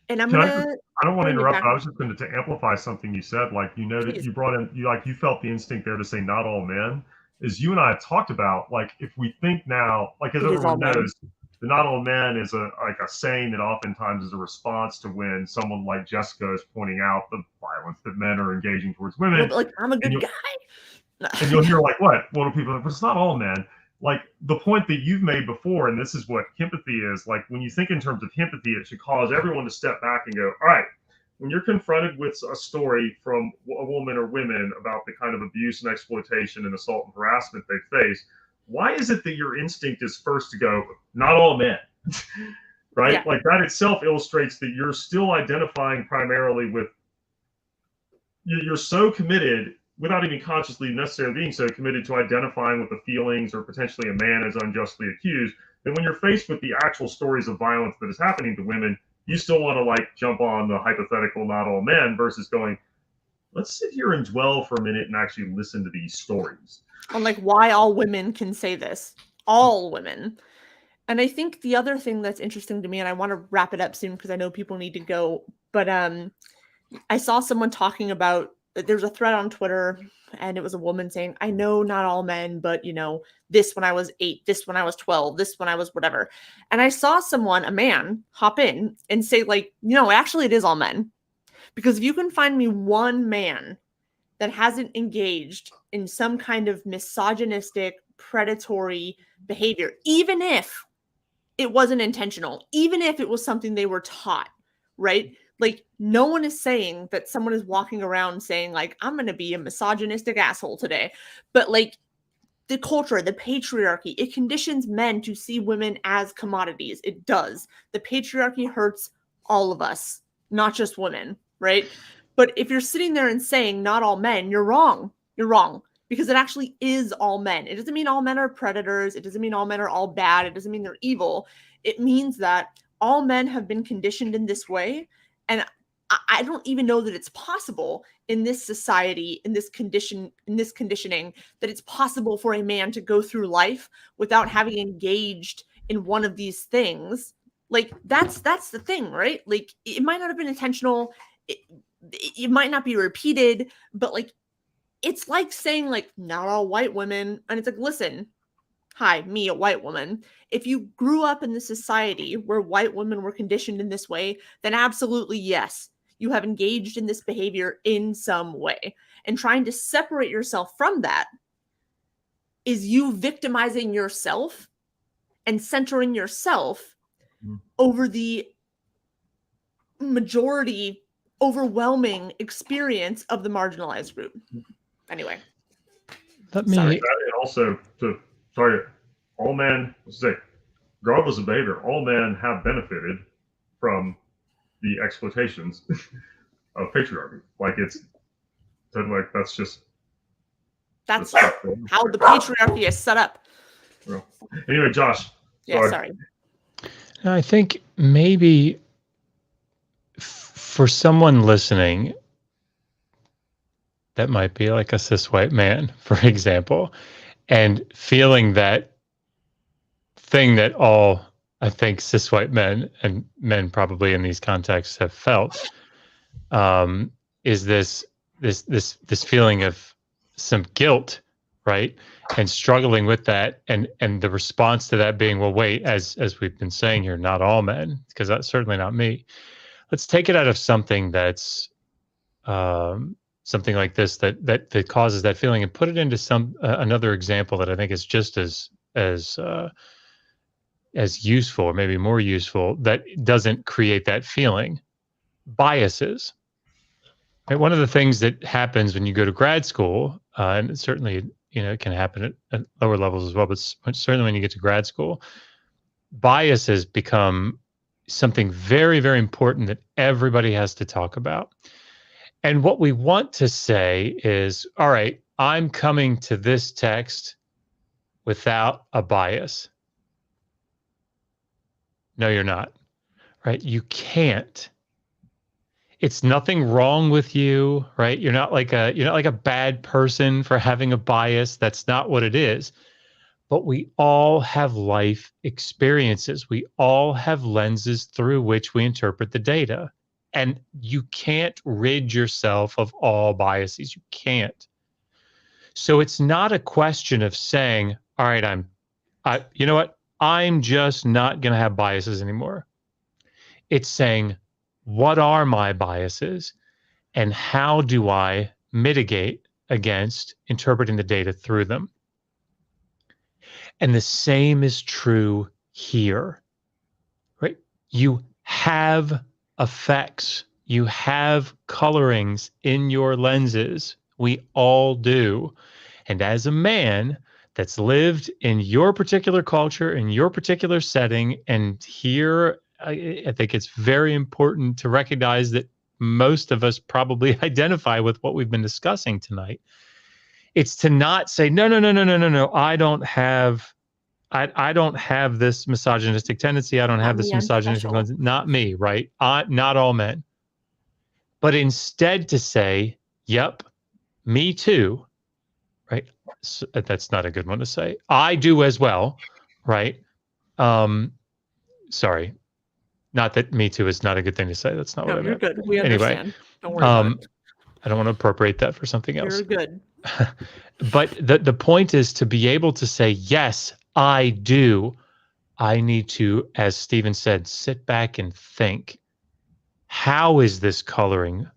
I'm gonna. I don't want to interrupt, but I was just going to amplify something you said. Like, you know, that you brought in, you felt the instinct there to say not all men. As you and I have talked about, like, if we think now, like, as everyone knows, the not all men is a saying that oftentimes is a response to when someone like Jessica is pointing out the violence that men are engaging towards women. No, but like, I'm a good guy. And you'll hear like, what? Well, people are like, but it's not all men. Like the point that you've made before, and this is what empathy is, like when you think in terms of empathy, it should cause everyone to step back and go, all right, when you're confronted with a story from a woman or women about the kind of abuse and exploitation and assault and harassment they face, why is it that your instinct is first to go, not all men? Right? Yeah. Like that itself illustrates that you're still identifying primarily with, you're so committed, without even consciously necessarily being so committed, to identifying with the feelings or potentially a man is unjustly accused, then when you're faced with the actual stories of violence that is happening to women, you still want to like jump on the hypothetical not all men versus going, let's sit here and dwell for a minute and actually listen to these stories. On like why all women can say this. All women. And I think the other thing that's interesting to me, and I want to wrap it up soon because I know people need to go, but I saw someone talking about, there's a thread on Twitter, and it was a woman saying, I know not all men, but you know, this when I was 8, this when I was 12, this when I was whatever. And I saw someone, a man, hop in and say like, no, actually it is all men. Because if you can find me one man that hasn't engaged in some kind of misogynistic, predatory behavior, even if it wasn't intentional, even if it was something they were taught, right? Like, no one is saying that someone is walking around saying, like, I'm going to be a misogynistic asshole today. But, like, the culture, the patriarchy, it conditions men to see women as commodities. It does. The patriarchy hurts all of us, not just women, right? But if you're sitting there and saying not all men, you're wrong. You're wrong. Because it actually is all men. It doesn't mean all men are predators. It doesn't mean all men are all bad. It doesn't mean they're evil. It means that all men have been conditioned in this way. And I don't even know that it's possible in this society, in this conditioning, that it's possible for a man to go through life without having engaged in one of these things. Like that's the thing, right? Like it might not have been intentional. It might not be repeated, but like it's like saying, like, not all white women. And it's like, listen, hi, me, a white woman. If you grew up in the society where white women were conditioned in this way, then absolutely yes, you have engaged in this behavior in some way. And trying to separate yourself from that is you victimizing yourself and centering yourself over the majority, overwhelming experience of the marginalized group. Anyway. Let me. And also, all men, let's say, regardless of behavior, all men have benefited from the exploitations of patriarchy. Like that's just that's how the patriarchy is set up. Well, anyway, Josh. Yeah, sorry. I think maybe for someone listening, that might be like a cis white man, for example, and feeling that thing that all, I think, cis white men and men probably in these contexts have felt, is this feeling of some guilt, right? And struggling with that, and the response to that being, well, wait, as we've been saying here, not all men, because that's certainly not me. Let's take it out of something that's something like this that causes that feeling, and put it into some another example that I think is just as useful, or maybe more useful, that doesn't create that feeling. Biases. Right? One of the things that happens when you go to grad school, and certainly it can happen at lower levels as well, but certainly when you get to grad school, biases become something very, very important that everybody has to talk about. And what we want to say is, all right, I'm coming to this text without a bias. No, you're not. Right? You can't. It's nothing wrong with you, right? You're not like a bad person for having a bias. That's not what it is. But we all have life experiences. We all have lenses through which we interpret the data. And you can't rid yourself of all biases. You can't. So it's not a question of saying, all right, you know what? I'm just not going to have biases anymore. It's saying, what are my biases and how do I mitigate against interpreting the data through them? And the same is true here, right? You have effects. You have colorings in your lenses. We all do. And as a man that's lived in your particular culture, in your particular setting, and here, I think it's very important to recognize that most of us probably identify with what we've been discussing tonight. It's to not say, no, I don't have this misogynistic tendency. I don't have this misogynistic tendency. Not me, right? Not all men. But instead to say, yep, me too, right? So that's not a good one to say. I do as well, right? Sorry. Not that me too is not a good thing to say. That's not what I meant. You're good. We understand. Anyway, don't worry about it. I don't want to appropriate that for something else. You're good. But the point is to be able to say, yes, I do. I need to, as Stephen said, sit back and think, how is this coloring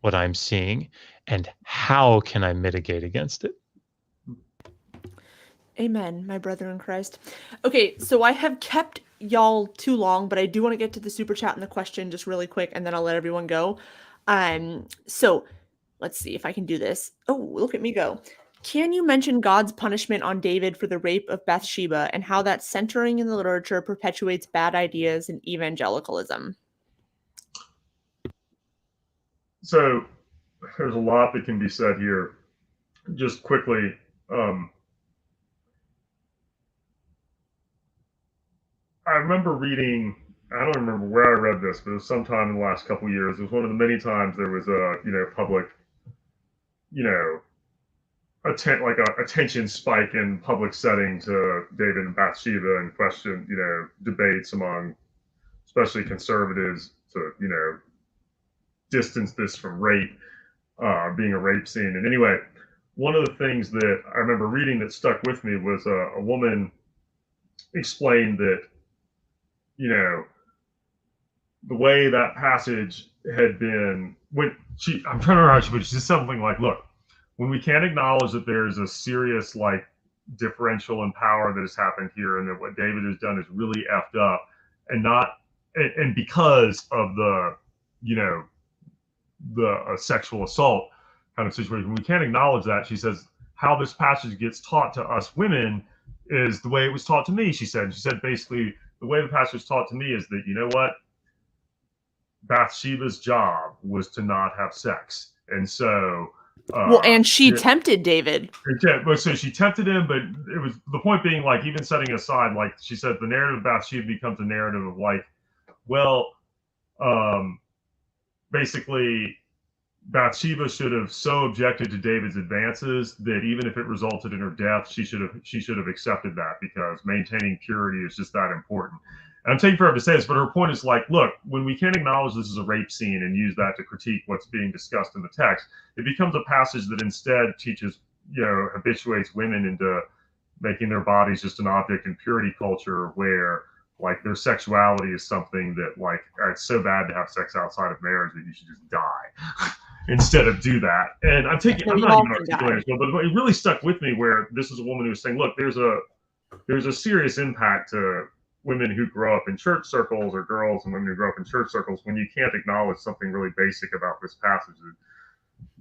what I'm seeing, and how can I mitigate against it? Amen, my brother in Christ. Okay, so I have kept y'all too long, but I do want to get to the super chat and the question just really quick, and then I'll let everyone go. So let's see if I can do this. Oh, look at me go. Can you mention God's punishment on David for the rape of Bathsheba and how that centering in the literature perpetuates bad ideas and evangelicalism? So there's a lot that can be said here. Just quickly, I remember reading, I don't remember where I read this, but it was sometime in the last couple of years. It was one of the many times there was a, public, attention spike in public setting to David and Bathsheba, and question, debates among especially conservatives to, distance this from rape, being a rape scene. And anyway, one of the things that I remember reading that stuck with me was a woman explained that, you know, the way that passage had been, when she, I'm trying to remember how she, but she said something like, look, when we can't acknowledge that there's a serious like differential in power that has happened here and that what David has done is really effed up and not, and because of the, you know, the sexual assault kind of situation, we can't acknowledge that. She says, how this passage gets taught to us women is the way it was taught to me, she said. She said basically, the way the passage taught to me is that, you know what? Bathsheba's job was to not have sex. And so well, and she tempted David. So she tempted him, but it was the point being, like, even setting aside, like she said, the narrative of Bathsheba becomes a narrative of like, well, basically Bathsheba should have so objected to David's advances that even if it resulted in her death, she should have accepted that, because maintaining purity is just that important. And I'm taking forever to say this, but her point is like, look, when we can't acknowledge this is a rape scene and use that to critique what's being discussed in the text, it becomes a passage that instead teaches, you know, habituates women into making their bodies just an object in purity culture where like their sexuality is something that like, it's so bad to have sex outside of marriage that you should just die instead of do that. And I'm not even articulating this, but it really stuck with me where this is a woman who was saying, look, there's a serious impact to women who grow up in church circles, or girls and women who grow up in church circles, when you can't acknowledge something really basic about this passage.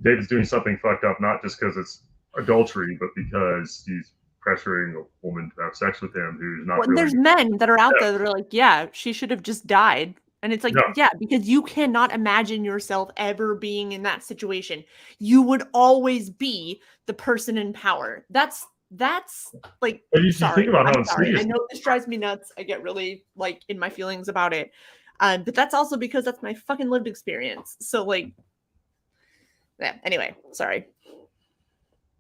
David's doing something fucked up, not just because it's adultery, but because he's pressuring a woman to have sex with him who's not really. There's men that are out there that are like, yeah, she should have just died. And it's like, yeah, because you cannot imagine yourself ever being in that situation. You would always be the person in power. That's like, sorry, think about how serious. I know this drives me nuts. I get really like in my feelings about it. But that's also because that's my fucking lived experience. So like, yeah, anyway, sorry.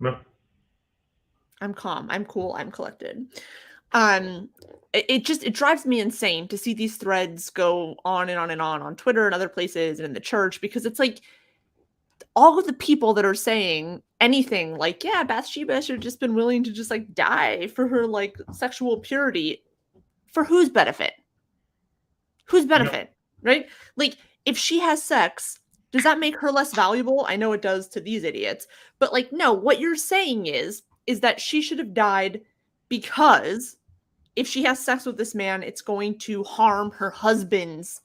No. I'm calm. I'm cool. I'm collected. It drives me insane to see these threads go on and on and on Twitter and other places and in the church, because it's like all of the people that are saying anything like, yeah, Bathsheba should have just been willing to just like die for her like sexual purity. For whose benefit? Whose benefit? Yeah. Right? Like, if she has sex, does that make her less valuable? I know it does to these idiots, but like, no, what you're saying is that she should have died because if she has sex with this man, it's going to harm her husband's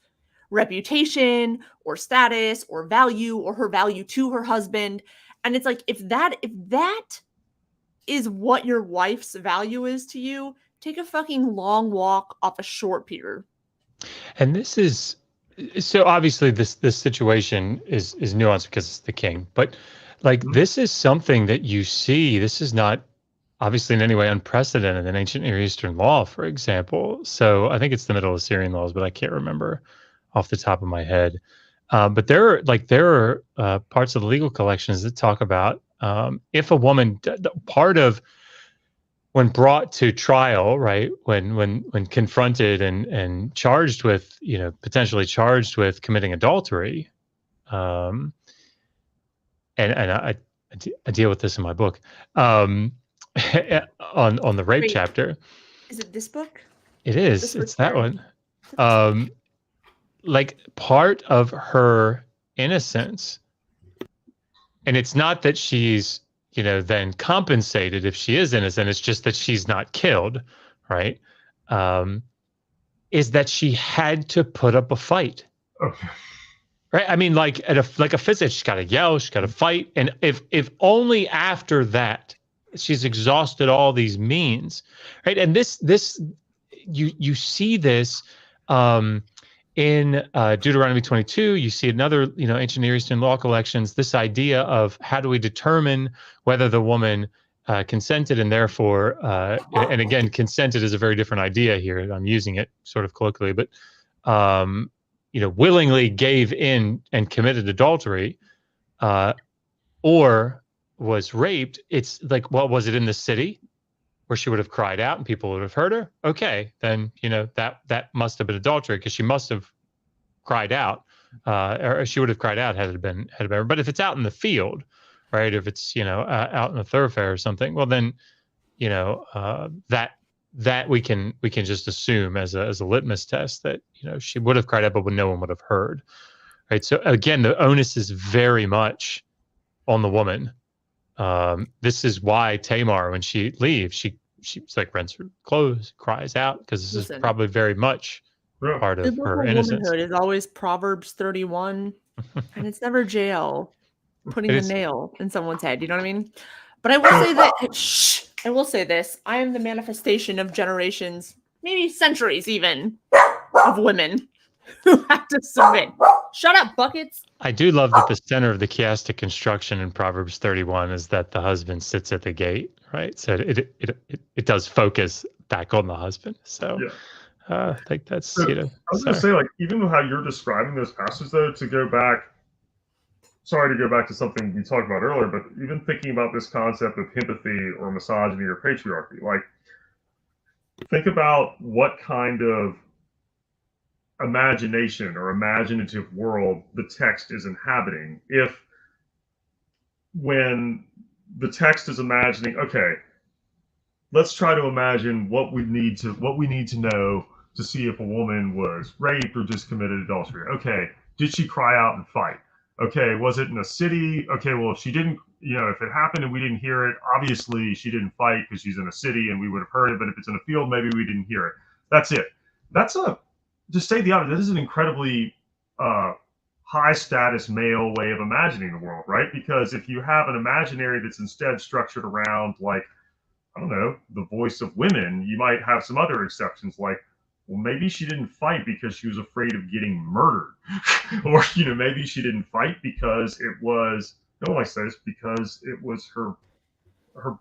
reputation or status or value, or her value to her husband. And it's like, if that is what your wife's value is to you, take a fucking long walk off a short pier. And this is, so obviously this situation is nuanced because it's the king, but like, this is something that you see, this is not obviously in any way unprecedented in ancient Near Eastern law, for example. So I think it's the Middle Assyrian laws, but I can't remember off the top of my head. But there are parts of the legal collections that talk about if a woman, part of when brought to trial, right, when confronted and charged with, you know, potentially charged with committing adultery, and I deal with this in my book, on the rape chapter. Is it this book? It is. It's that one. Like, part of her innocence, and it's not that she's, you know, then compensated if she is innocent, it's just that she's not killed, right? Is that she had to put up a fight. Okay. Right? I mean, like a physics, she's got to yell, she's got to fight, and if only after that she's exhausted all these means, right? And this you see this in Deuteronomy 22. You see another, you know, ancient Near Eastern law collections, this idea of how do we determine whether the woman consented, and therefore, and again, consented is a very different idea here. I'm using it sort of colloquially, but you know, willingly gave in and committed adultery, or was raped. It's like, well, was it in the city where she would have cried out and people would have heard her? Okay, then, you know, that must have been adultery, because she must have cried out, or she would have cried out had it been. But if it's out in the field, right? If it's, out in a thoroughfare or something, well then, that we can just assume as a litmus test that, she would have cried out, but no one would have heard, right? So again, the onus is very much on the woman. This is why Tamar, when she leaves, she's like rents her clothes, cries out, because this is probably very much part of her innocence. Womanhood is always Proverbs 31, and it's never jail putting the nail in someone's head. You know what I mean? But I will say that I will say this: I am the manifestation of generations, maybe centuries even, of women who have to submit. Shut up, buckets. I do love that the center of the chiastic construction in Proverbs 31 is that the husband sits at the gate, right? So it does focus back on the husband. So I think that's, so, I was going to say, like, even with how you're describing those passages, though, to go back to something we talked about earlier, but even thinking about this concept of empathy or misogyny or patriarchy, like, think about what kind of imagination or imaginative world the text is inhabiting. If when the text is imagining, okay, let's try to imagine what we need to know to see if a woman was raped or just committed adultery. Okay, did she cry out and fight? Okay, was it in a city? Okay, well, if she didn't, if it happened and we didn't hear it, obviously she didn't fight because she's in a city and we would have heard it. But if it's in a field, maybe we didn't hear it. That's it. To state the obvious, this is an incredibly high status male way of imagining the world, right? Because if you have an imaginary that's instead structured around, like, I don't know, the voice of women, you might have some other exceptions, like, well, maybe she didn't fight because she was afraid of getting murdered. Or, maybe she didn't fight because it was, no, I say this, because it was her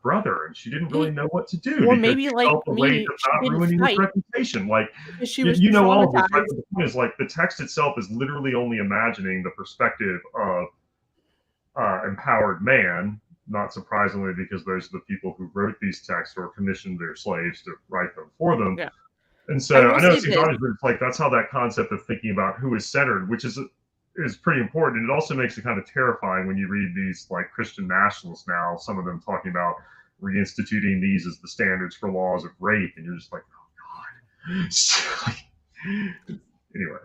brother and she didn't really know what to do. Or maybe like me, not ruining his reputation. Like, she was all of this, right? The point is, like, the text itself is literally only imagining the perspective of empowered man, not surprisingly, because those are the people who wrote these texts or commissioned their slaves to write them for them. Yeah. And so I know it's like that's how that concept of thinking about who is centered, which is pretty important. And it also makes it kind of terrifying when you read these, like, Christian nationalists now, some of them talking about reinstituting these as the standards for laws of rape. And you're just like, oh, God. So, anyway.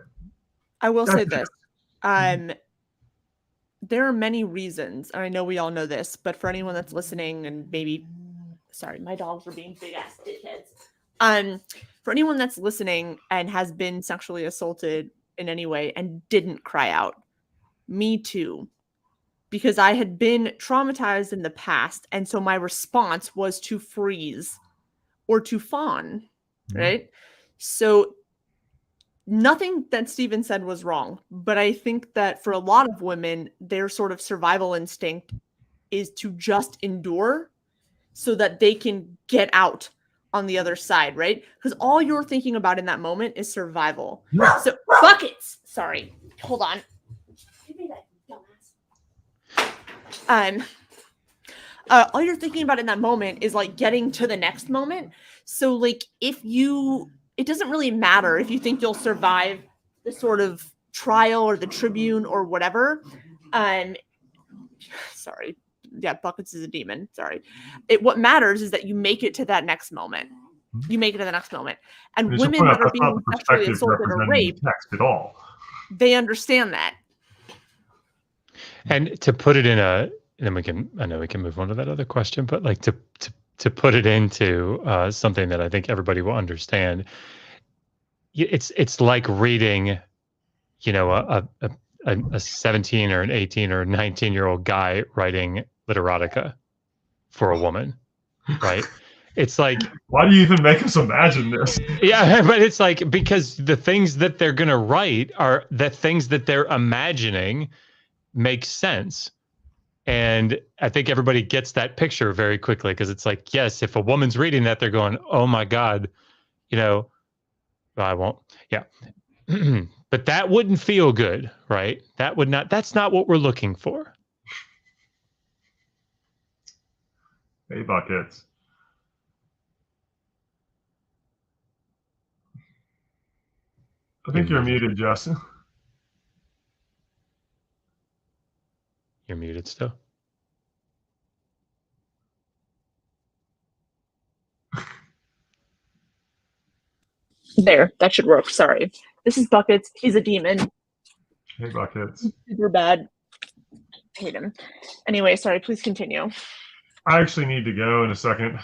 I will say this. There are many reasons, and I know we all know this, but for anyone that's listening and maybe, sorry, my dogs are being big ass dickheads. For anyone that's listening and has been sexually assaulted in any way and didn't cry out, me too, because I had been traumatized in the past, and so my response was to freeze or to fawn, right? So nothing that Stephen said was wrong, but I think that for a lot of women, their sort of survival instinct is to just endure so that they can get out on the other side, right? Because all you're thinking about in that moment is survival. So buckets. Sorry, hold on. Give me that dumbass. All you're thinking about in that moment is, like, getting to the next moment. So, like, it doesn't really matter if you think you'll survive the sort of trial or the tribune or whatever. Sorry. Yeah, buckets is a demon. Sorry. What matters is that you make it to that next moment. You make it to the next moment. And women that are being sexually assaulted or raped, at all. They understand that. And to put it in I know we can move on to that other question, but, like, to put it into something that I think everybody will understand, it's like reading, a 17 or an 18 or 19-year-old guy writing literotica for a woman, right? It's like, why do you even make us imagine this? Yeah, but it's like, because the things that they're going to write are the things that they're imagining make sense. And I think everybody gets that picture very quickly, because it's like, yes, if a woman's reading that, they're going, oh my God, well, I won't. Yeah. But that wouldn't feel good, right? That's not what we're looking for. Hey, buckets. I think you're muted, Justin. You're muted still. There, that should work. Sorry. This is Buckets. He's a demon. Hey, Buckets. Super bad. Hate him. Anyway, sorry, please continue. I actually need to go in a second.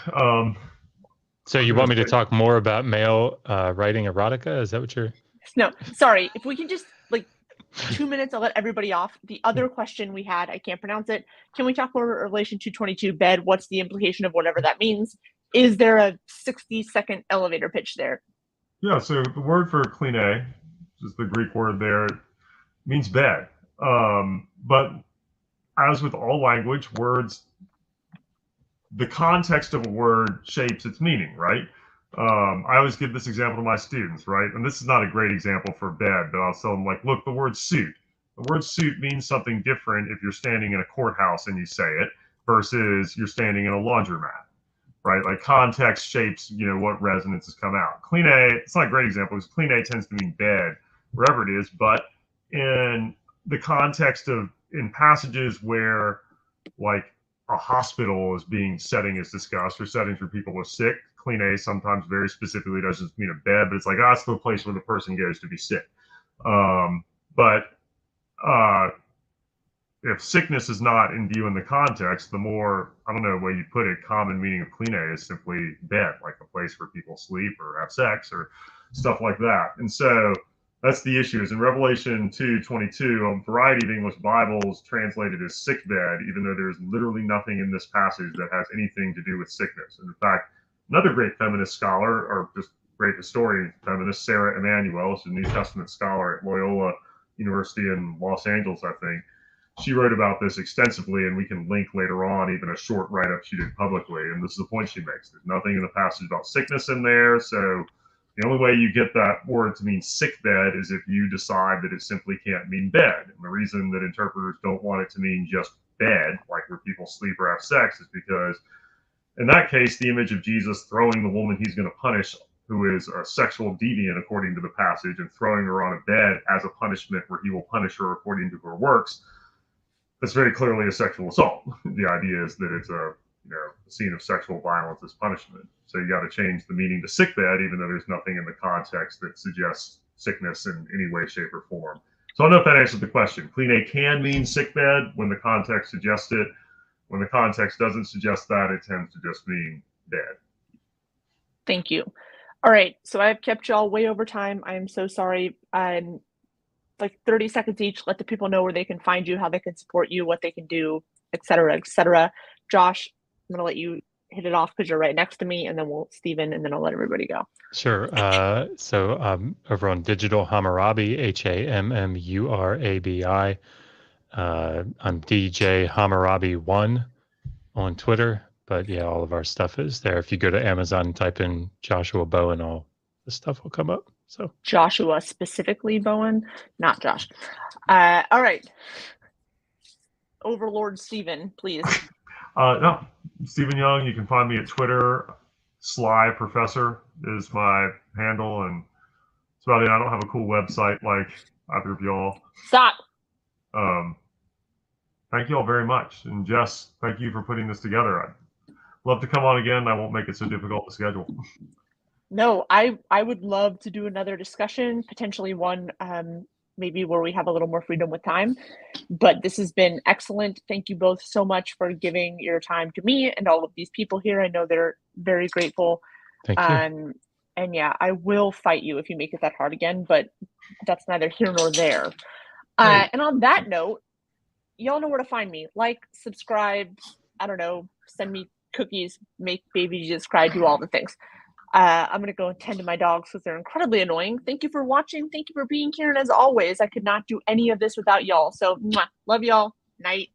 So you want me to talk more about male writing erotica? Is that what you're... No, sorry. If we can just, 2 minutes, I'll let everybody off. The other question we had, I can't pronounce it. Can we talk more relation to 22 bed? What's the implication of whatever that means? Is there a 60-second elevator pitch there? Yeah, so the word for kline, which is the Greek word there, means bed. But as with all language, words, the context of a word shapes its meaning, right? I always give this example to my students, right? And this is not a great example for bed, but I'll tell them, look, the word suit. The word suit means something different if you're standing in a courthouse and you say it versus you're standing in a laundromat, right? Like context shapes, what resonances come out. Kline, it's not a great example because kline tends to mean bed, wherever it is, but in the context of, in passages where a hospital setting is discussed, or settings where people are sick, kline sometimes very specifically doesn't mean a bed, but it's that's the place where the person goes to be sick. But if sickness is not in view in the context, the more, I don't know the way you put it, common meaning of kline is simply bed, like a place where people sleep or have sex or stuff like that. And so that's the issue. Is in Revelation 2:22, a variety of English Bibles translated as sick bed, even though there's literally nothing in this passage that has anything to do with sickness. And in fact, another great feminist scholar, or just great historian feminist, Sarah Emanuel, she's a New Testament scholar at Loyola University in Los Angeles, I think. She wrote about this extensively, and we can link later on even a short write-up she did publicly. And this is the point she makes. There's nothing in the passage about sickness in there, so the only way you get that word to mean sick bed is if you decide that it simply can't mean bed. And the reason that interpreters don't want it to mean just bed, like where people sleep or have sex, is because in that case, the image of Jesus throwing the woman he's going to punish, who is a sexual deviant according to the passage, and throwing her on a bed as a punishment where he will punish her according to her works, that's very clearly a sexual assault. The idea is that it's a scene of sexual violence as punishment. So you got to change the meaning to sick bed, even though there's nothing in the context that suggests sickness in any way, shape, or form. So I don't know if that answers the question. Kline can mean sick bed when the context suggests it. When the context doesn't suggest that, it tends to just mean bed. Thank you. All right, so I've kept y'all way over time. I am so sorry. 30 seconds each. Let the people know where they can find you, how they can support you, what they can do, et cetera, et cetera. Josh, I'm going to let you hit it off because you're right next to me, and then Stephen, and then I'll let everybody go. Sure. So over on Digital Hammurabi, Hammurabi. I'm DJ Hammurabi1 on Twitter. But yeah, all of our stuff is there. If you go to Amazon and type in Joshua Bowen, all the stuff will come up. So Joshua specifically Bowen, not Josh. All right. Overlord Stephen, please. No, Stephen Young. You can find me at Twitter. Sly Professor is my handle, and that's about it. I don't have a cool website like either of y'all. Stop. Thank you all very much, and Jess, thank you for putting this together. I'd love to come on again. I won't make it so difficult to schedule. No, I would love to do another discussion, potentially one maybe where we have a little more freedom with time. But this has been excellent. Thank you both so much for giving your time to me and all of these people here. I know they're very grateful. Thank you. And yeah, I will fight you if you make it that hard again, but that's neither here nor there. And on that note, y'all know where to find me. Like, subscribe, I don't know, send me cookies, make baby Jesus cry, do all the things. I'm going to go attend to my dogs because they're incredibly annoying. Thank you for watching. Thank you for being here. And as always, I could not do any of this without y'all. So, love y'all. Night.